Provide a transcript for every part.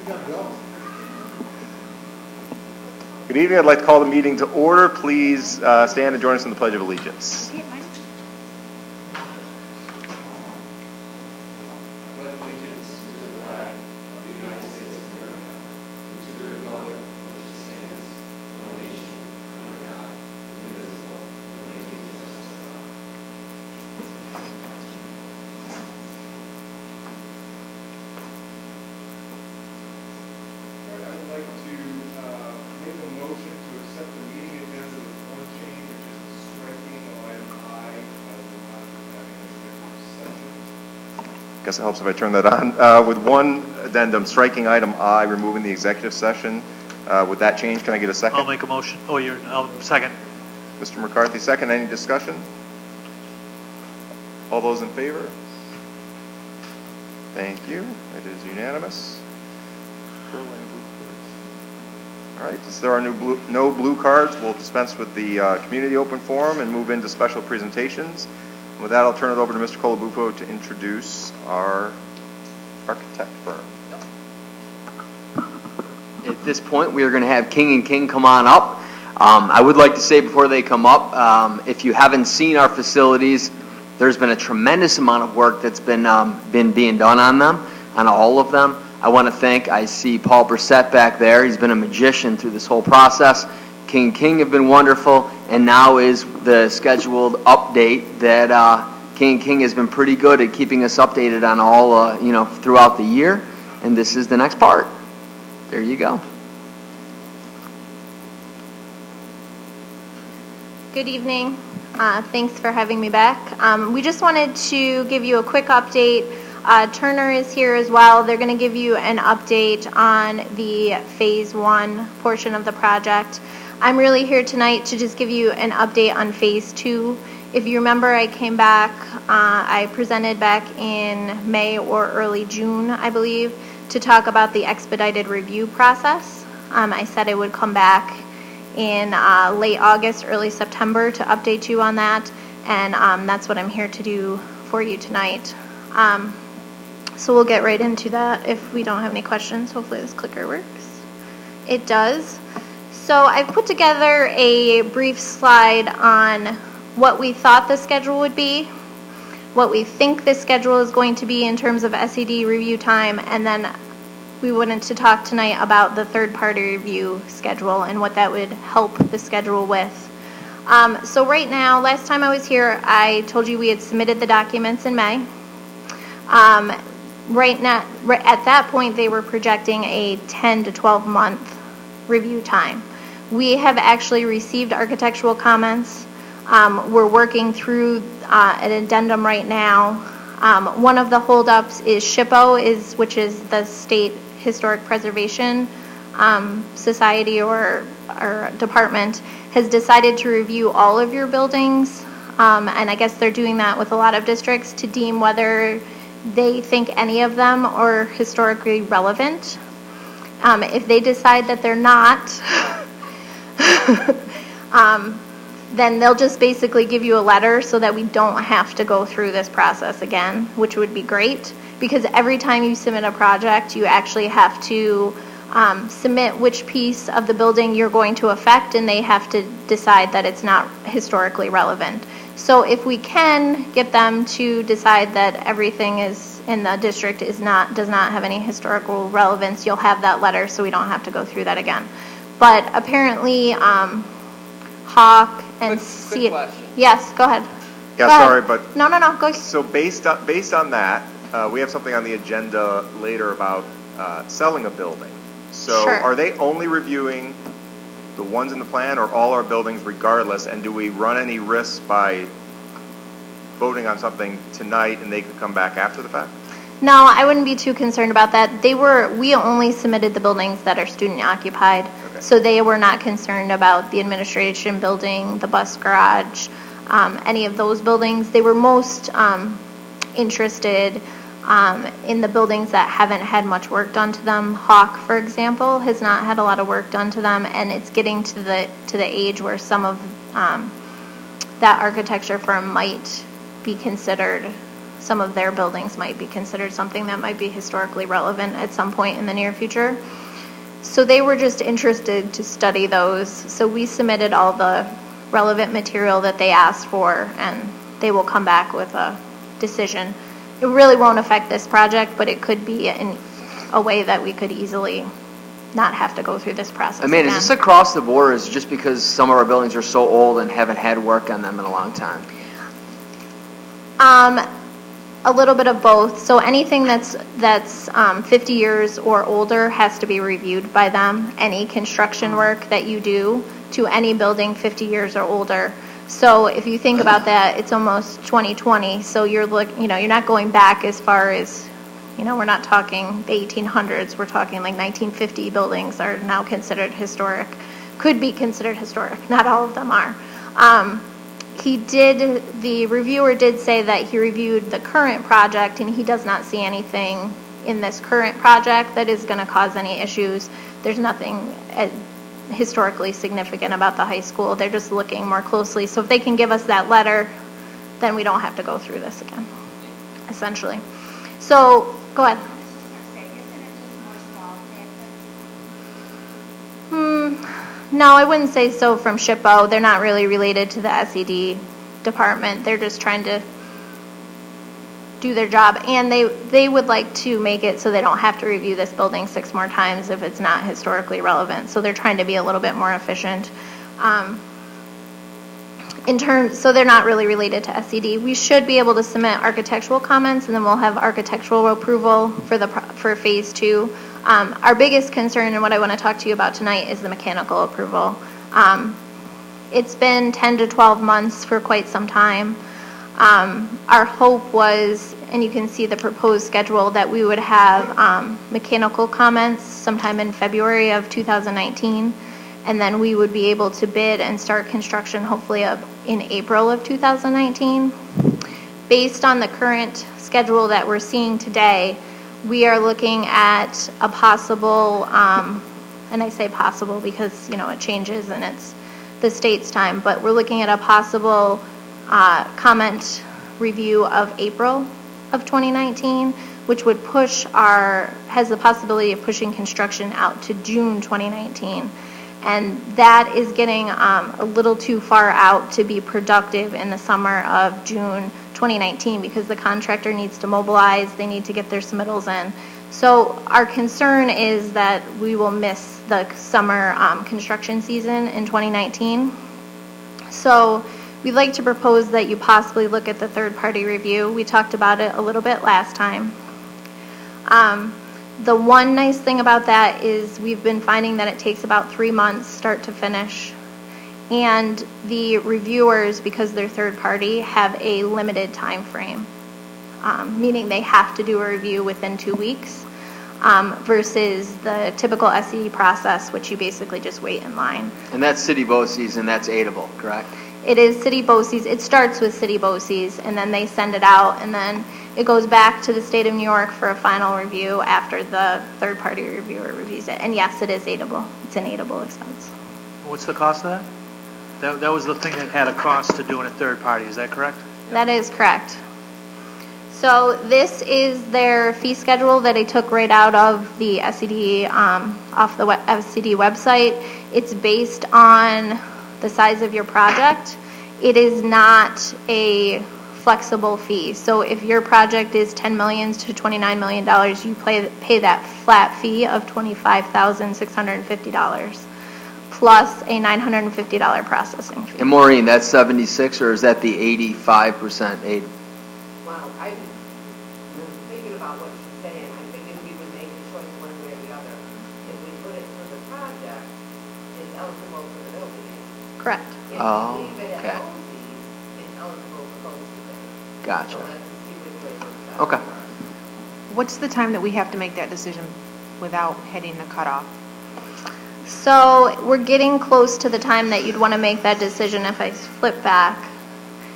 Good evening. I'd like to call the meeting to order. Please stand and join us in the Pledge of Allegiance. I guess it helps if I turn that on. With one addendum, striking item I, removing the executive session. With that change, can I get a second? I'll make a motion. Oh, second. Mr. McCarthy, second. Any discussion? All those in favor? Thank you. It is unanimous. All right, since there are no blue cards, we'll dispense with the community open forum and move into special presentations. With that, I'll turn it over to Mr. Colabufo to introduce our architect firm. At this point, we are going to have King & King come on up. I would like to say before they come up, if you haven't seen our facilities, there's been a tremendous amount of work that's been being done on them, on all of them. I want to I see Paul Brissett back there. He's been a magician through this whole process. King & King have been wonderful, and now is the scheduled update that King & King has been pretty good at keeping us updated on all, throughout the year, and this is the next part. There you go. Good evening. Thanks for having me back. We just wanted to give you a quick update. Turner is here as well. They're going to give you an update on the Phase 1 portion of the project. I'm really here tonight to just give you an update on Phase 2. If you remember, I came back, I presented back in May or early June, I believe, to talk about the expedited review process. I said I would come back in late August, early September to update you on that, and that's what I'm here to do for you tonight. So we'll get right into that if we don't have any questions. Hopefully this clicker works. It does. So I've put together a brief slide on what we thought the schedule would be, what we think the schedule is going to be in terms of SED review time, and then we wanted to talk tonight about the third-party review schedule and what that would help the schedule with. So right now, last time I was here, I told you we had submitted the documents in May. Right now, at that point, they were projecting a 10 to 12 month review time. We have actually received architectural comments. We're working through an addendum right now. One of the holdups is SHPO, which is the State Historic Preservation Society or department, has decided to review all of your buildings, and I guess they're doing that with a lot of districts to deem whether they think any of them are historically relevant. If they decide that they're not, then they'll just basically give you a letter so that we don't have to go through this process again, which would be great, because every time you submit a project, you actually have to submit which piece of the building you're going to affect, and they have to decide that it's not historically relevant. So if we can get them to decide that everything is in the district does not have any historical relevance, you'll have that letter so we don't have to go through that again. But apparently, Hawk and Quick question. Yes, go ahead. Yeah, go sorry, ahead. but No. Go. So based on that, we have something on the agenda later about selling a building. So Sure. Are they only reviewing the ones in the plan or all our buildings regardless? And do we run any risks by voting on something tonight and they could come back after the fact? No, I wouldn't be too concerned about that. We only submitted the buildings that are student occupied. Okay. So they were not concerned about the administration building, the bus garage, any of those buildings. They were most interested in the buildings that haven't had much work done to them. Hawk, for example, has not had a lot of work done to them, and it's getting to the age where some of that architecture firm might be considered some of their buildings might be considered something that might be historically relevant at some point in the near future. So they were just interested to study those. So we submitted all the relevant material that they asked for, and they will come back with a decision. It really won't affect this project, but it could be in a way that we could easily not have to go through this process I mean, again. is this across the board, or is it just because some of our buildings are so old and haven't had work on them in a long time? A little bit of both. So anything that's 50 years or older has to be reviewed by them. Any construction work that you do to any building 50 years or older. So if you think about that, it's almost 2020. So you're not going back as far as, we're not talking the 1800s. We're talking like 1950 buildings are now considered historic, could be considered historic. Not all of them are. The reviewer did say that he reviewed the current project and he does not see anything in this current project that is going to cause any issues. There's nothing historically significant about the high school. They're just looking more closely. So if they can give us that letter, then we don't have to go through this again, essentially. So, go ahead. No, I wouldn't say so from SHPO. They're not really related to the SED department. They're just trying to do their job, and they would like to make it so they don't have to review this building 6 more times if it's not historically relevant. So they're trying to be a little bit more efficient. So they're not really related to SED. We should be able to submit architectural comments, and then we'll have architectural approval for phase 2. Our biggest concern, and what I want to talk to you about tonight, is the mechanical approval. It's been 10 to 12 months for quite some time. Our hope was, and you can see the proposed schedule, that we would have mechanical comments sometime in February of 2019, and then we would be able to bid and start construction hopefully in April of 2019. Based on the current schedule that we're seeing today, we are looking at a possible, and I say possible because, it changes and it's the state's time, but we're looking at a possible comment review of April of 2019, which would has the possibility of pushing construction out to June 2019. And that is getting a little too far out to be productive in the summer of June 2019 because the contractor needs to mobilize, they need to get their submittals in. So our concern is that we will miss the summer construction season in 2019. So we'd like to propose that you possibly look at the third-party review. We talked about it a little bit last time. The one nice thing about that is we've been finding that it takes about 3 months start to finish. And the reviewers, because they're third party, have a limited time frame, meaning they have to do a review within 2 weeks versus the typical SE process, which you basically just wait in line. And that's city BOCES, and that's aidable, correct? It is city BOCES. It starts with city BOCES, and then they send it out, and then it goes back to the state of New York for a final review after the third-party reviewer reviews it. And yes, it is aidable. It's an aidable expense. What's the cost of that? That was the thing that had a cost to doing a third party, is that correct? That is correct. So this is their fee schedule that I took right out of the SED, off the SED website. It's based on the size of your project. It is not a flexible fee. So if your project is $10 million to $29 million, you pay that flat fee of $25,650 plus a $950 processing fee. And Maureen, that's 76, or is that the 85% aid? Well, I'm thinking about what she's saying. I'm thinking we would make a choice one way or the other. If we put it for the project, it's eligible for the building aid. Correct. If Oh, we leave it okay. at BOCES, it's eligible for BOCES aid. Gotcha. So let's see which way it works out. Okay. What's the time that we have to make that decision without hitting the cutoff? So we're getting close to the time that you'd want to make that decision if I flip back.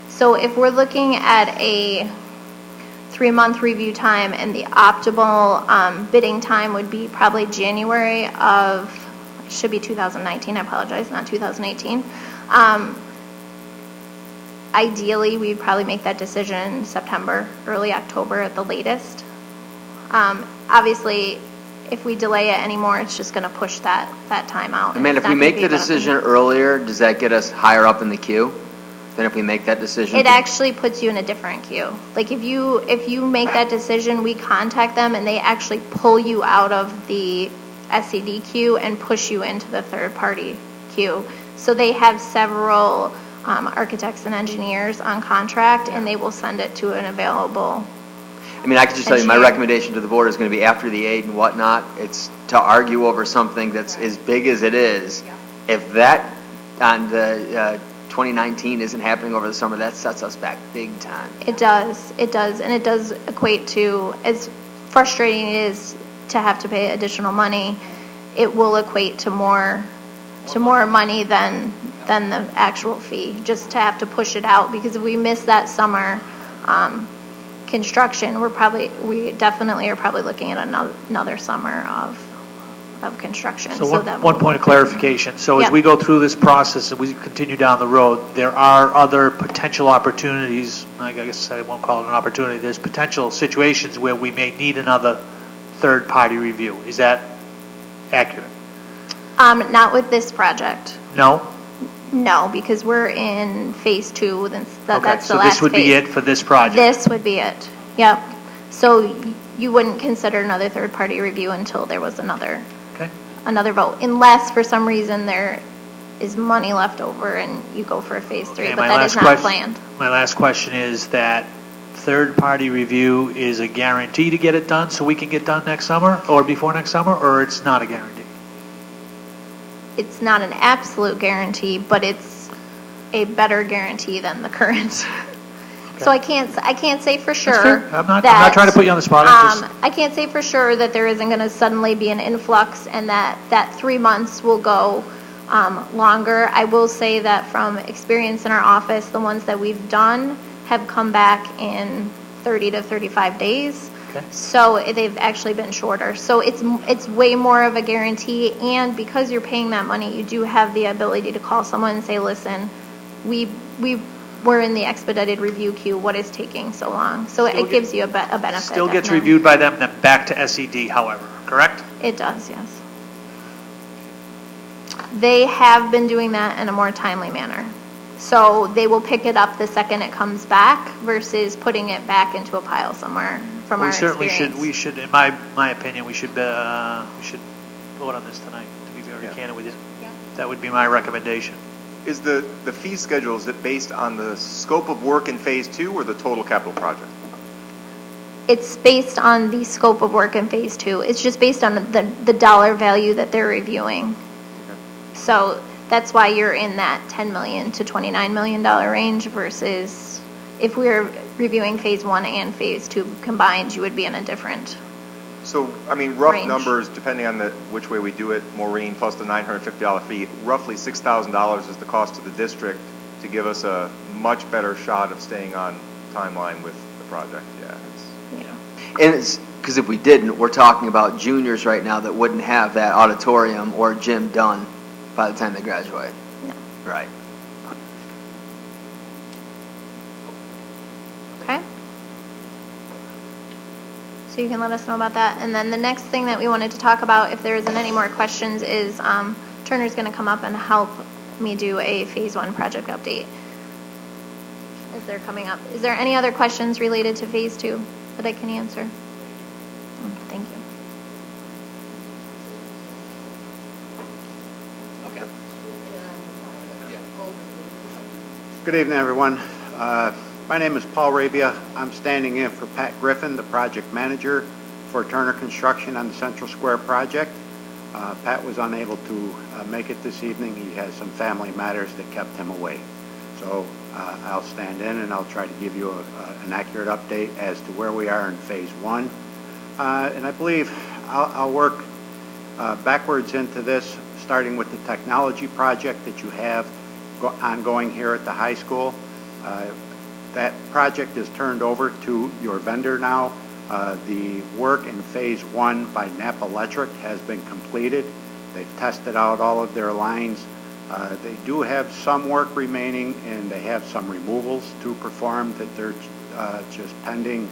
So if we're looking at a 3-month review time, and the optimal bidding time would be probably January of, it should be 2019, I apologize, not 2018. ideally, we'd probably make that decision in September, early October at the latest. Obviously, if we delay it anymore, it's just going to push that time out. And man, if we make the decision earlier, does that get us higher up in the queue than if we make that decision? It actually puts you in a different queue. Like if you make that decision, we contact them and they actually pull you out of the SED queue and push you into the third party queue. So they have several architects and engineers on contract and they will send it to an available. I mean, I can just tell you, my engineer. recommendation to the board is going to be after the aid and whatnot, it's to argue over something that's as big as it is. If that on the 2019 isn't happening over the summer, that sets us back big time. It does, and it does equate to, as frustrating it is to have to pay additional money, it will equate to more money than the actual fee, just to have to push it out, because if we miss that summer construction, we definitely are probably looking at another summer of construction. So that one will- point of clarification. So as Yeah. we go through this process and we continue down the road, there are other potential opportunities, I guess I won't call it an opportunity, there's potential situations where we may need another third-party review. Is that accurate? Not with this project. No? No, because we're in phase 2, Okay, that's the so last this would be phase. it for this project? This would be it, yep. So you wouldn't consider another third-party review until there was another vote, unless for some reason there is money left over and you go for a phase 3, Okay, but that is not planned. My last question is that third-party review is a guarantee to get it done so we can get done next summer or before next summer, or it's not a guarantee? It's not an absolute guarantee, but it's a better guarantee than the current. So I can't say for sure. fair. I'm not that, trying to put you on the spot. I'm just- I can't say for sure that there isn't going to suddenly be an influx and that 3 months will go longer. I will say that from experience in our office, the ones that we've done have come back in 30 to 35 days. Okay. So they've actually been shorter. So it's way more of a guarantee, and because you're paying that money, you do have the ability to call someone and say, listen, we're in the expedited review queue. What is taking so long? So it gives you a benefit. Still gets definitely. reviewed by them, then back to SED, however, correct? It does, yes. They have been doing that in a more timely manner. So they will pick it up the second it comes back versus putting it back into a pile somewhere from our We certainly experience. should, in my opinion, we should vote on this tonight, to be very candid with you. That would be my recommendation. Is the fee schedule, is it based on the scope of work in phase 2 or the total capital project? It's based on the scope of work in phase 2. It's just based on the dollar value that they're reviewing. So that's why you're in that $10 million to $29 million range versus if we were reviewing phase 1 and phase 2 combined, you would be in a different. So, I mean, rough Range. numbers, depending on which way we do it, Maureen, plus the $950 fee, roughly $6,000 is the cost to the district to give us a much better shot of staying on timeline with the project, And it's, because if we didn't, we're talking about juniors right now that wouldn't have that auditorium or gym done by the time they graduate. No. Right. Okay? So you can let us know about that. And then the next thing that we wanted to talk about, if there isn't any more questions, is Turner's going to come up and help me do a phase 1 project update. As they're coming up. Is there any other questions related to phase 2 that I can answer? Thank you. Good evening, everyone. My name is Paul Rabia. I'm standing in for Pat Griffin, the project manager for Turner Construction on the Central Square project. Pat was unable to make it this evening. He has some family matters that kept him away. So I'll stand in and I'll try to give you an accurate update as to where we are in phase 1. And I believe I'll work backwards into this, starting with the technology project that you have ongoing here at the high school. That project is turned over to your vendor now. The work in phase 1 by Napa Electric has been completed. They've tested out all of their lines. They do have some work remaining, and they have some removals to perform that they're just pending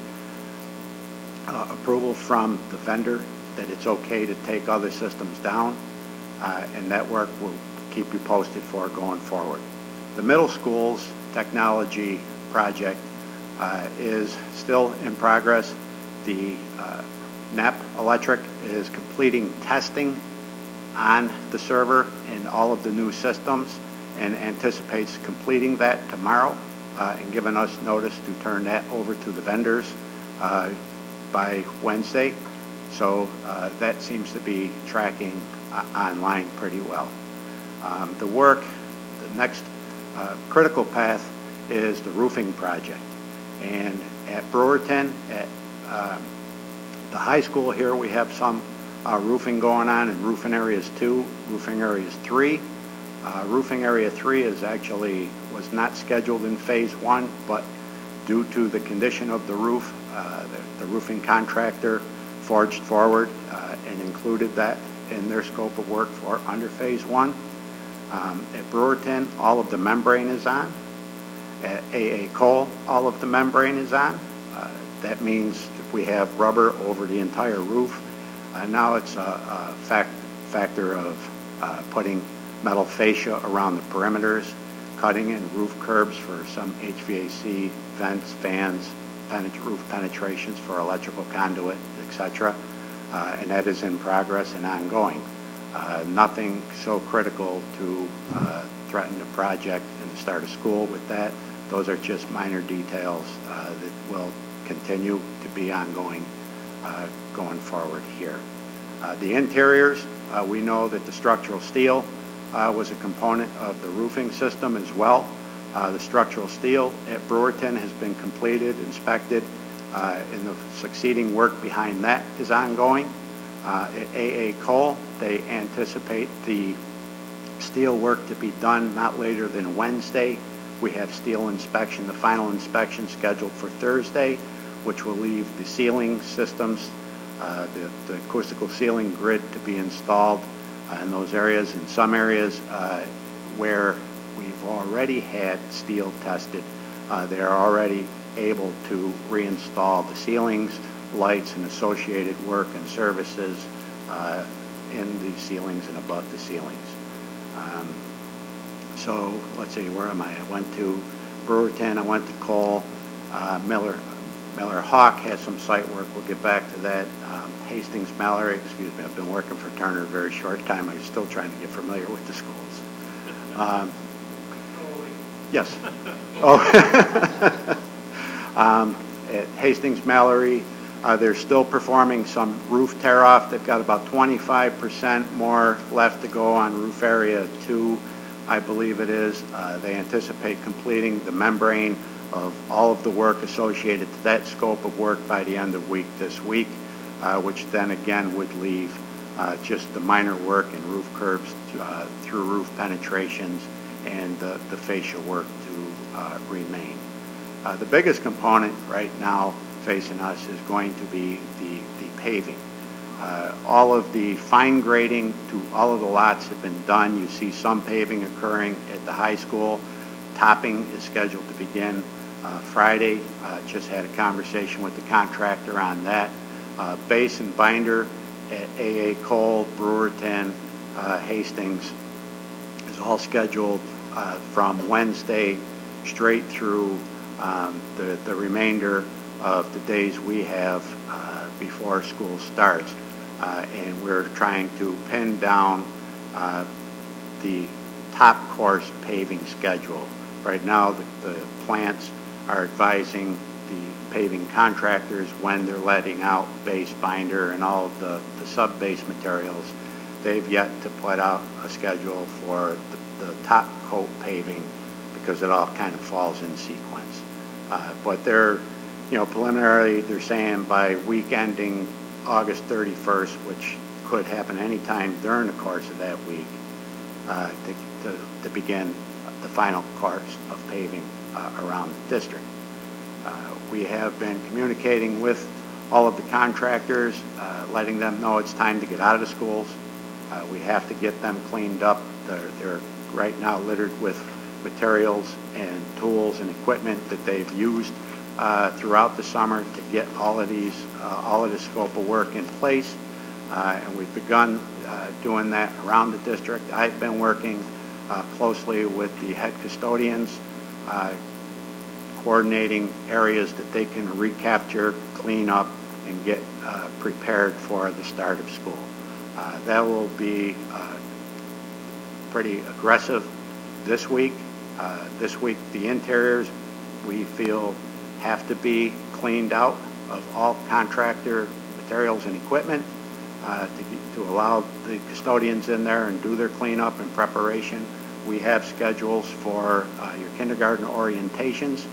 approval from the vendor that it's okay to take other systems down, and that work will keep you posted for going forward. The middle school's technology project is still in progress. The NEP Electric is completing testing on the server and all of the new systems and anticipates completing that tomorrow and giving us notice to turn that over to the vendors by Wednesday. So that seems to be tracking online pretty well. The next critical path is the roofing project. And at Brewerton, at the high school here, we have some roofing going on in roofing areas 2, roofing areas 3. Roofing area 3 was not scheduled in phase 1, but due to the condition of the roof, the roofing contractor forged forward and included that in their scope of work for under phase 1. At Brewerton, all of the membrane is on. At AA Cole, all of the membrane is on. That means if we have rubber over the entire roof, now it's a factor of putting metal fascia around the perimeters, cutting in roof curbs for some HVAC vents, fans, roof penetrations for electrical conduit, etc. And that is in progress and ongoing. Nothing so critical to threaten the project and the start of school with that. Those are just minor details that will continue to be ongoing going forward here. The interiors, we know that the structural steel was a component of the roofing system as well. The structural steel at Brewerton has been completed, inspected, and the succeeding work behind that is ongoing. At AA Cole, they anticipate the steel work to be done not later than Wednesday. We have steel inspection, the final inspection scheduled for Thursday, which will leave the ceiling systems, the acoustical ceiling grid to be installed in those areas. In some areas where we've already had steel tested, they're already able to reinstall the ceilings, lights, and associated work and services in the ceilings and above the ceilings. So let's see, where am I? I went to Brewerton, I went to Cole, Miller Hawk has some site work. We'll get back to that. Hastings Mallory, excuse me, I've been working for Turner a very short time. I'm still trying to get familiar with the schools. Yes. Oh. At Hastings Mallory, they're still performing some roof tear-off. They've got about 25% more left to go on roof area 2, I believe it is. They anticipate completing the membrane of all of the work associated to that scope of work by the end of this week, which then again would leave just the minor work in roof curbs through roof penetrations and the fascia work to remain. The biggest component right now facing us is going to be the paving. All of the fine grading to all of the lots have been done. You see some paving occurring at the high school. Topping is scheduled to begin Friday. Just had a conversation with the contractor on that. Base and binder at AA Cole, Brewerton, Hastings is all scheduled from Wednesday straight through the remainder of the days we have before school starts. And we're trying to pin down the top course paving schedule. Right now, the plants are advising the paving contractors when they're letting out base, binder, and all of the sub-base materials. They've yet to put out a schedule for the top coat paving because it all kind of falls in sequence. But they're, preliminarily, they're saying by week ending August 31st, which could happen anytime during the course of that week, to begin the final course of paving around the district. We have been communicating with all of the contractors, letting them know it's time to get out of the schools. We have to get them cleaned up. They're right now littered with materials and tools and equipment that they've used throughout the summer to get all of this scope of work in place. And we've begun doing that around the district. I've been working closely with the head custodians, coordinating areas that they can recapture, clean up, and get prepared for the start of school. That will be pretty aggressive this week. This week, the interiors, we feel, have to be cleaned out of all contractor materials and equipment to allow the custodians in there and do their cleanup and preparation. We have schedules for your kindergarten orientations.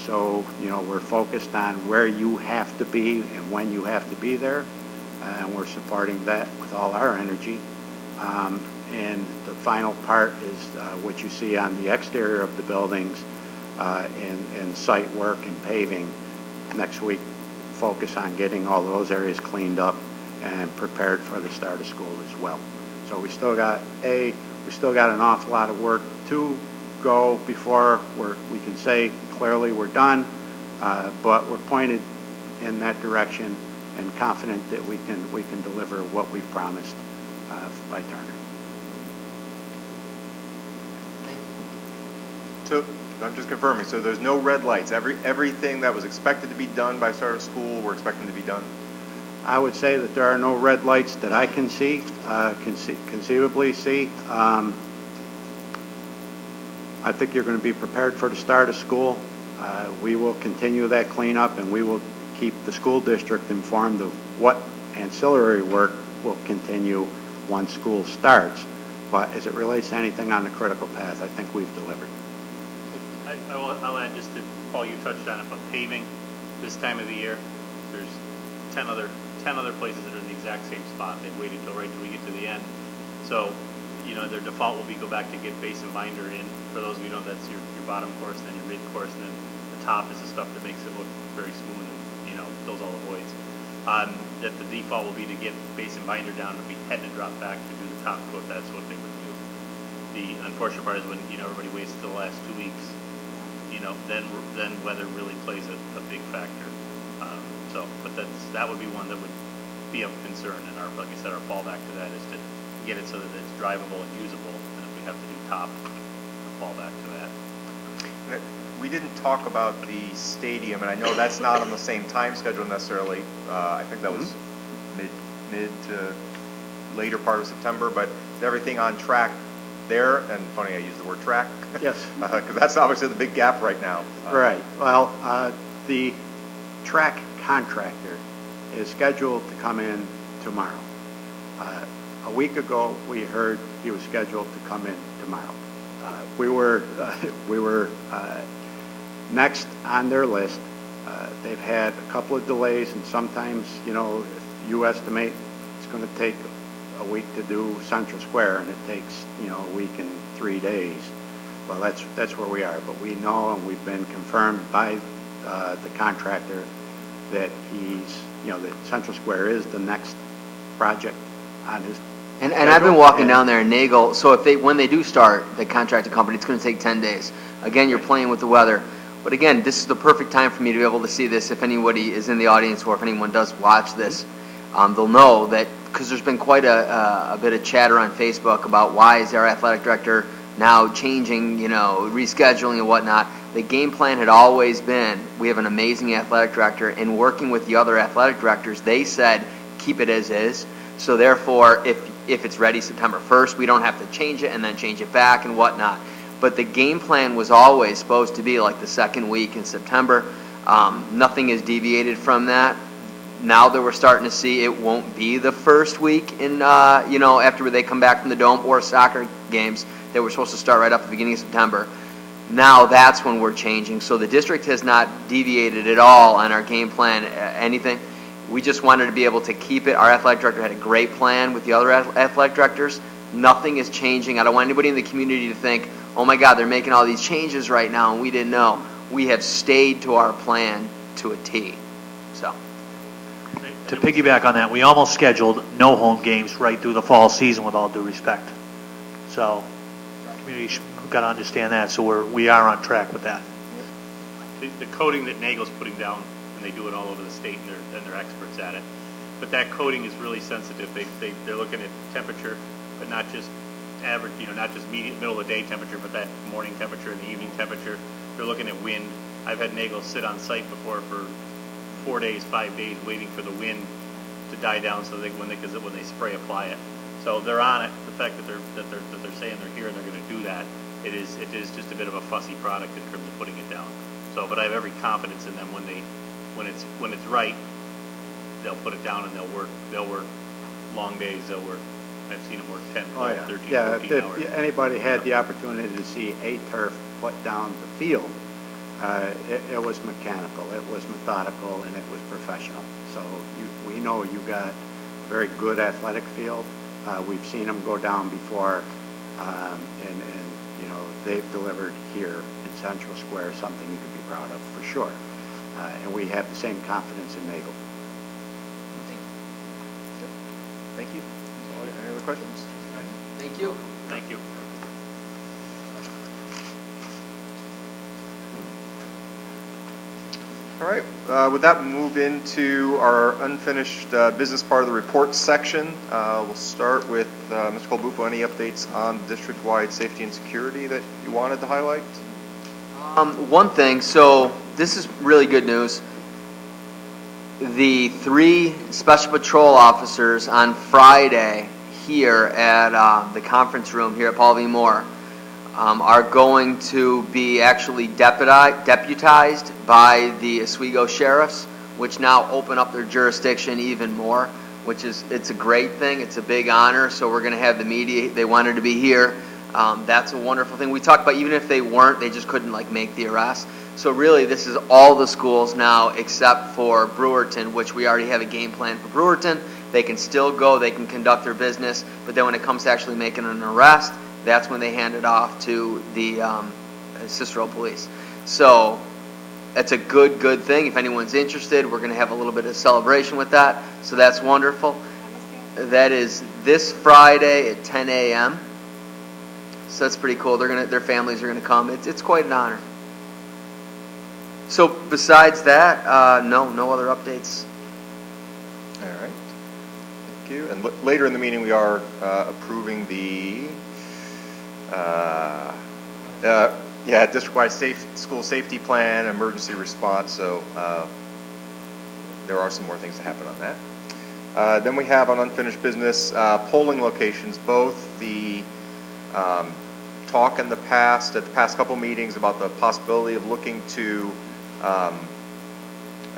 So, we're focused on where you have to be and when you have to be there, and we're supporting that with all our energy. And the final part is what you see on the exterior of the buildings and site work and paving. Next week, focus on getting all those areas cleaned up and prepared for the start of school as well. So we still got an awful lot of work to go before we can say clearly we're done, but we're pointed in that direction and confident that we can deliver what we've promised by Turner. So I'm just confirming, so there's no red lights. Everything that was expected to be done by start of school, we're expecting to be done? I would say that there are no red lights that I can see, conceivably see. I think you're going to be prepared for the start of school. We will continue that cleanup, and we will keep the school district informed of what ancillary work will continue once school starts. But as it relates to anything on the critical path, I think we've delivered. I'll add just to, Paul, you touched on it, but paving this time of the year, there's 10 other places that are in the exact same spot. They've waited till we get to the end. So, their default will be go back to get base and binder in. For those of you who know, that's your bottom course, and then your mid course, and then the top is the stuff that makes it look very smooth and, fills all the voids. That the default will be to get base and binder down. If we had to drop back to do the top coat, that's what they would do. The unfortunate part is when, everybody waits till the last 2 weeks, then weather really plays a big factor. But that would be one that would be of concern, and like I said, our fallback to that is to get it so that it's drivable and usable, and if we have to do top, fall back to that. We didn't talk about the stadium, and I know that's not on the same time schedule necessarily. I think that was mid to later part of September, but is everything on track there? And funny I use the word track. Yes. Because that's obviously the big gap right now. Right. Well, the track contractor is scheduled to come in tomorrow. A week ago, we heard he was scheduled to come in tomorrow. We were next on their list. They've had a couple of delays, and sometimes, if you estimate it's going to take a week to do Central Square, and it takes, a week and 3 days. Well, that's where we are. But we know, and we've been confirmed by the contractor that that Central Square is the next project on his. And I've been walking down there in Nagel, so when they do start, the contracting company, it's going to take 10 days. Again, you're playing with the weather. But again, this is the perfect time for me to be able to see this. If anybody is in the audience or if anyone does watch this, they'll know that, because there's been quite a bit of chatter on Facebook about why is our athletic director now changing, rescheduling and whatnot. The game plan had always been, we have an amazing athletic director, and working with the other athletic directors, they said, keep it as is. So therefore, if it's ready September 1st, we don't have to change it and then change it back and whatnot. But the game plan was always supposed to be like the second week in September. Nothing has deviated from that. Now that we're starting to see it won't be the first week in, after they come back from the Dome or soccer games that were supposed to start right up at the beginning of September. Now that's when we're changing. So the district has not deviated at all on our game plan, anything. We just wanted to be able to keep it. Our athletic director had a great plan with the other athletic directors. Nothing is changing. I don't want anybody in the community to think, oh my God, they're making all these changes right now and we didn't know. We have stayed to our plan to a T. So. To piggyback on that, we almost scheduled no home games right through the fall season, with all due respect. So community got to understand that, so we are on track with that. The coating that Nagel's putting down, and they do it all over the state, and they're experts at it. But that coating is really sensitive. They're looking at temperature, but not just average, not just middle of the day temperature, but that morning temperature and the evening temperature. They're looking at wind. I've had Nagel sit on site before for 4 days, 5 days, waiting for the wind to die down, so when they spray apply it. So they're on it. The fact that they're saying they're here and they're going to do that, it is just a bit of a fussy product in terms of putting it down. So, but I have every confidence in them when it's right, they'll put it down and they'll work long days. I've seen them work 10, 12, 13, 14 hours. If anybody had the opportunity to see a turf put down the field, it was mechanical, it was methodical, and it was professional. So we know you got a very good athletic field. We've seen them go down before, and they've delivered here in Central Square something you can be proud of for sure. And we have the same confidence in Nagel. Thank you. Any other questions? Thank you. Thank you. All right, with that, we'll move into our unfinished business part of the report section. We'll start with Mr. Colbufo. Any updates on district-wide safety and security that you wanted to highlight? One thing, so this is really good news. The 3 special patrol officers on Friday here at the conference room here at Paul V. Moore are going to be actually deputized by the Oswego sheriffs, which now open up their jurisdiction even more, it's a great thing. It's a big honor. So we're going to have the media. They wanted to be here. That's a wonderful thing. We talked about even if they weren't, they just couldn't make the arrest. So really, this is all the schools now except for Brewerton, which we already have a game plan for Brewerton. They can still go. They can conduct their business. But then when it comes to actually making an arrest, that's when they hand it off to the Cicero police. So that's a good thing. If anyone's interested, we're going to have a little bit of celebration with that. So that's wonderful. That is this Friday at 10 a.m. So that's pretty cool. Their families are going to come. It's quite an honor. So besides that, no other updates. All right. Thank you. And later in the meeting, we are approving the district-wide school safety plan, emergency response. So there are some more things to happen on that. Then we have on unfinished business polling locations, both the talk in the past, at the past couple meetings about the possibility of looking to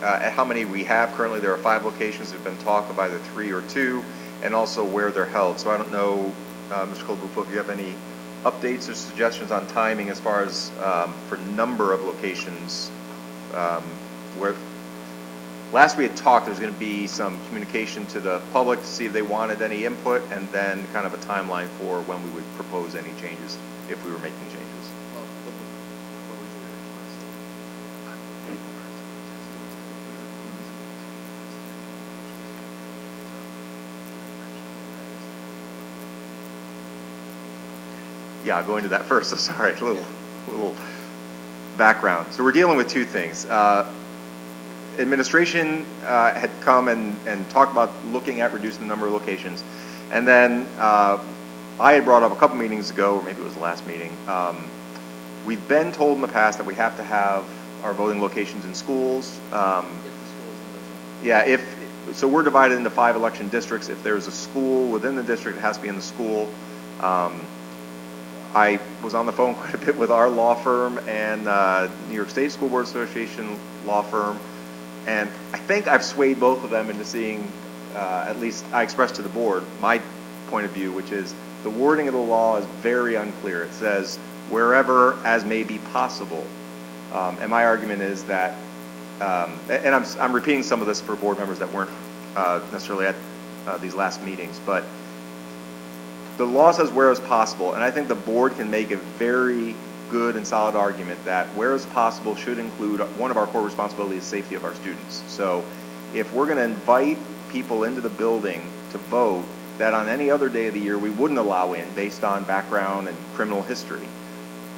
at how many we have currently. There are 5 locations that have been talked of, either 3 or 2, and also where they're held. So I don't know, Mr. Colbufo, if you have any updates or suggestions on timing as far as for number of locations. Where last we had talked, there's going to be some communication to the public to see if they wanted any input, and then kind of a timeline for when we would propose any changes if we were making changes. Yeah, I'll go into that first. So sorry, a little background. So we're dealing with 2 things. Administration had come and talked about looking at reducing the number of locations. And then I had brought up a couple meetings ago, or maybe it was the last meeting, we've been told in the past that we have to have our voting locations in schools. So we're divided into 5 election districts. If there's a school within the district, it has to be in the school. I was on the phone quite a bit with our law firm and New York State School Board Association law firm, and I think I've swayed both of them into seeing, at least I expressed to the board my point of view, which is the wording of the law is very unclear. It says wherever as may be possible, and my argument is that, and I'm repeating some of this for board members that weren't necessarily at these last meetings, but the law says where is possible, and I think the board can make a very good and solid argument that where is possible should include one of our core responsibilities, safety of our students. So if we're going to invite people into the building to vote, that on any other day of the year we wouldn't allow in based on background and criminal history.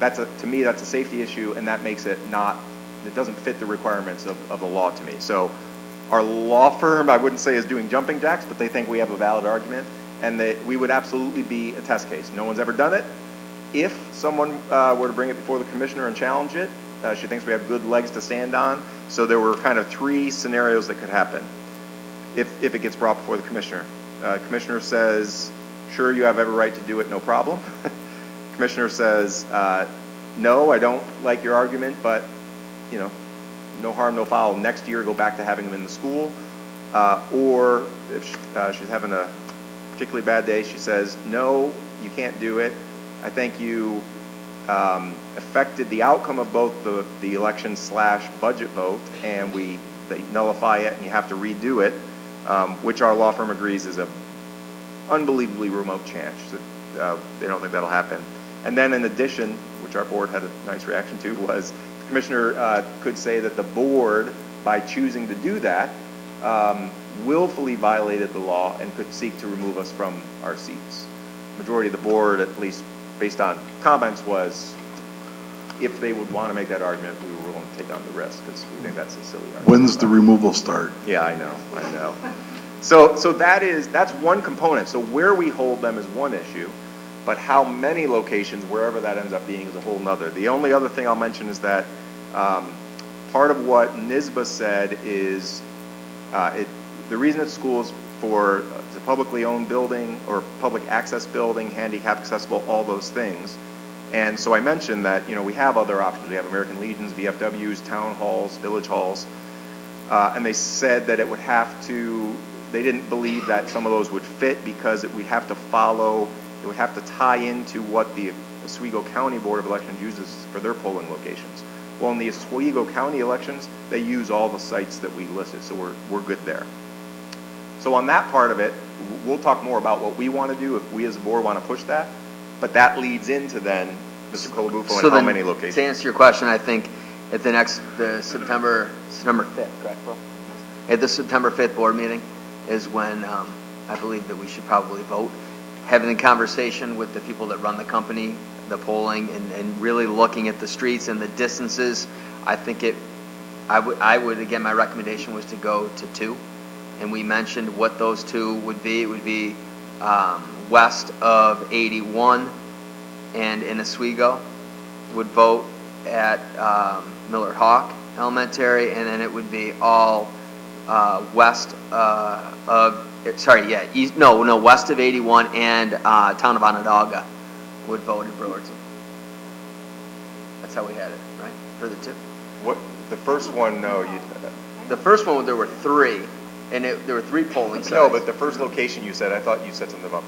To me, that's a safety issue, and that makes it it doesn't fit the requirements of the law to me. So our law firm, I wouldn't say is doing jumping jacks, but they think we have a valid argument, and that we would absolutely be a test case. No one's ever done it. If someone were to bring it before the commissioner and challenge it, she thinks we have good legs to stand on. So there were kind of 3 scenarios that could happen if it gets brought before the commissioner. Commissioner says, sure, you have every right to do it, no problem. Commissioner says, no, I don't like your argument, but, no harm, no foul. Next year, go back to having them in the school. Or if she's having a particularly bad day, she says, no, you can't do it. I think you affected the outcome of both the election / budget vote, and they nullify it and you have to redo it, which our law firm agrees is a unbelievably remote chance. They don't think that'll happen. And then in addition, which our board had a nice reaction to, was the commissioner could say that the board, by choosing to do that, willfully violated the law and could seek to remove us from our seats. Majority of the board, at least based on comments, was if they would want to make that argument, we were willing to take on the risk, because we think that's a silly argument. When's the removal start? Yeah, I know. So that's one component. So where we hold them is one issue, but how many locations, wherever that ends up being, is a whole nother. The only other thing I'll mention is that part of what NISBA said is the reason it's schools for the publicly owned building or public access building, handicap accessible, all those things. And so I mentioned that, we have other options. We have American Legions, VFWs, town halls, village halls. And they said that they didn't believe that some of those would fit because it would have to tie into what the Oswego County Board of Elections uses for their polling locations. Well, in the Oswego County elections, they use all the sites that we listed, so we're good there. So on that part of it, we'll talk more about what we want to do if we as a board want to push that, but that leads into then Mr. Colabufo and how many locations. To answer your question, I think at the September 5th, correct, Bill? At the September 5th board meeting is when I believe that we should probably vote. Having a conversation with the people that run the company, the polling, and really looking at the streets and the distances, I think I would, again, my recommendation was to go to 2. And we mentioned what those 2 would be. It would be west of 81 and in Oswego would vote at Millard Hawk Elementary, and then it would be all west west of 81 and town of Onondaga would vote in Brewerton. That's how we had it, right? For the 2. What the first one? No, the first one there were 3, and there were 3 polling sites. No, but the first location you said, I thought you said something about.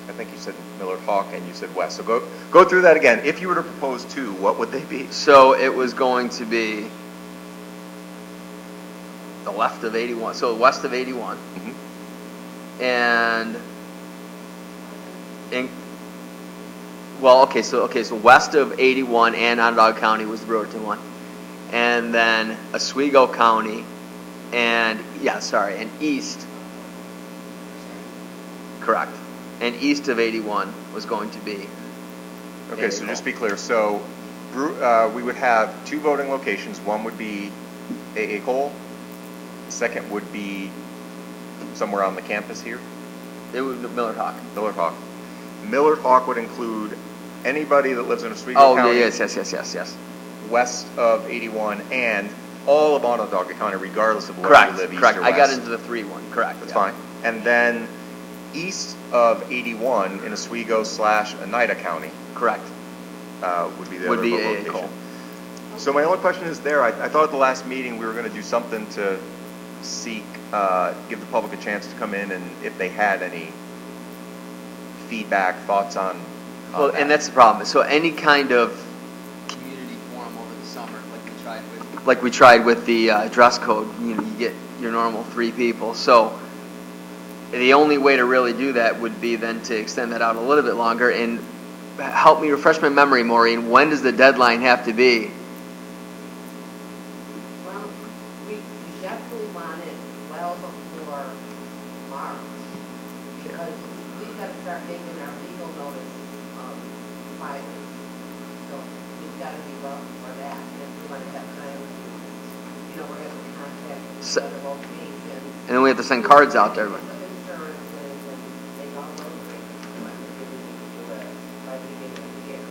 I think you said Millard Hawk and you said west. So go through that again. If you were to propose 2, what would they be? So it was going to be the left of 81, so west of 81, and so west of 81 and Onondaga County was the Brewerton one, and then Oswego County, and east, correct, and east of 81 was going to be. Okay, so just to be clear, so we would have 2 voting locations. One would be AA Cole. The second would be somewhere on the campus here. It would be Millard Hawk. Millard Hawk. Millard Hawk would include anybody that lives in Oswego County. Oh, yes. West of 81 and all of Onondaga County, regardless of where you live, east or west. I got into the 3 one. Correct. That's fine. And then east of 81 in Oswego / Oneida County. Correct. Would be the other location. Cole. So my only question is there. I thought at the last meeting we were going to do something to give the public a chance to come in, and if they had any feedback, thoughts on that. And that's the problem. So any kind of community forum over the summer, like we tried with the dress code, you get your normal 3 people. So the only way to really do that would be then to extend that out a little bit longer. And help me refresh my memory, Maureen. When does the deadline have to be? Well, we definitely want it well before March, because gotta start making our legal notice, filings. So we've gotta be well before that, and if we wanna have time to, we're gonna contact the other locations. And then we have to send cards out there. Some insurances and make all those arrangements, but we need to do it by the beginning of the year.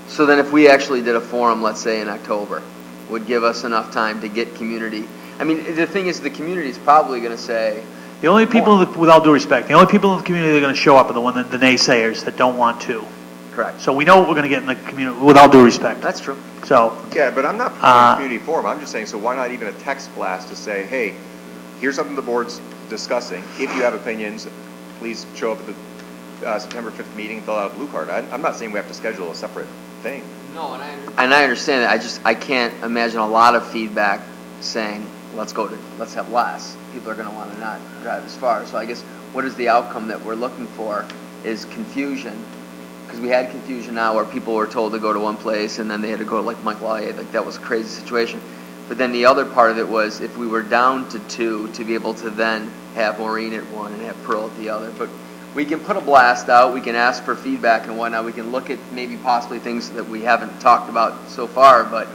So then if we actually did a forum, let's say in October, would give us enough time to get community. I mean, the thing is, the community is probably going to say, The only people, with all due respect, the only people in the community that are going to show up are the naysayers that don't want to. correct. So we know what we're going to get in the community, with all due respect. That's true. So, Yeah, but I'm not promoting a community forum. I'm just saying, so why not even a text blast to say, hey, here's something the board's discussing. If you have opinions, please show up at the September 5th meeting, fill out a blue card. I'm not saying we have to schedule a separate thing. No, and I understand that. I can't imagine a lot of feedback saying, let's have less. People are going to want to not drive as far. So I guess what is the outcome that we're looking for is confusion. Because we had confusion now where people were told to go to one place and then they had to go to like Mike Lawyer. Like that was a crazy situation. But then the other part of it was if we were down to 2, to be able to then have Maureen at one and have Pearl at the other. But we can put a blast out, we can ask for feedback and whatnot, we can look at maybe possibly things that we haven't talked about so far, but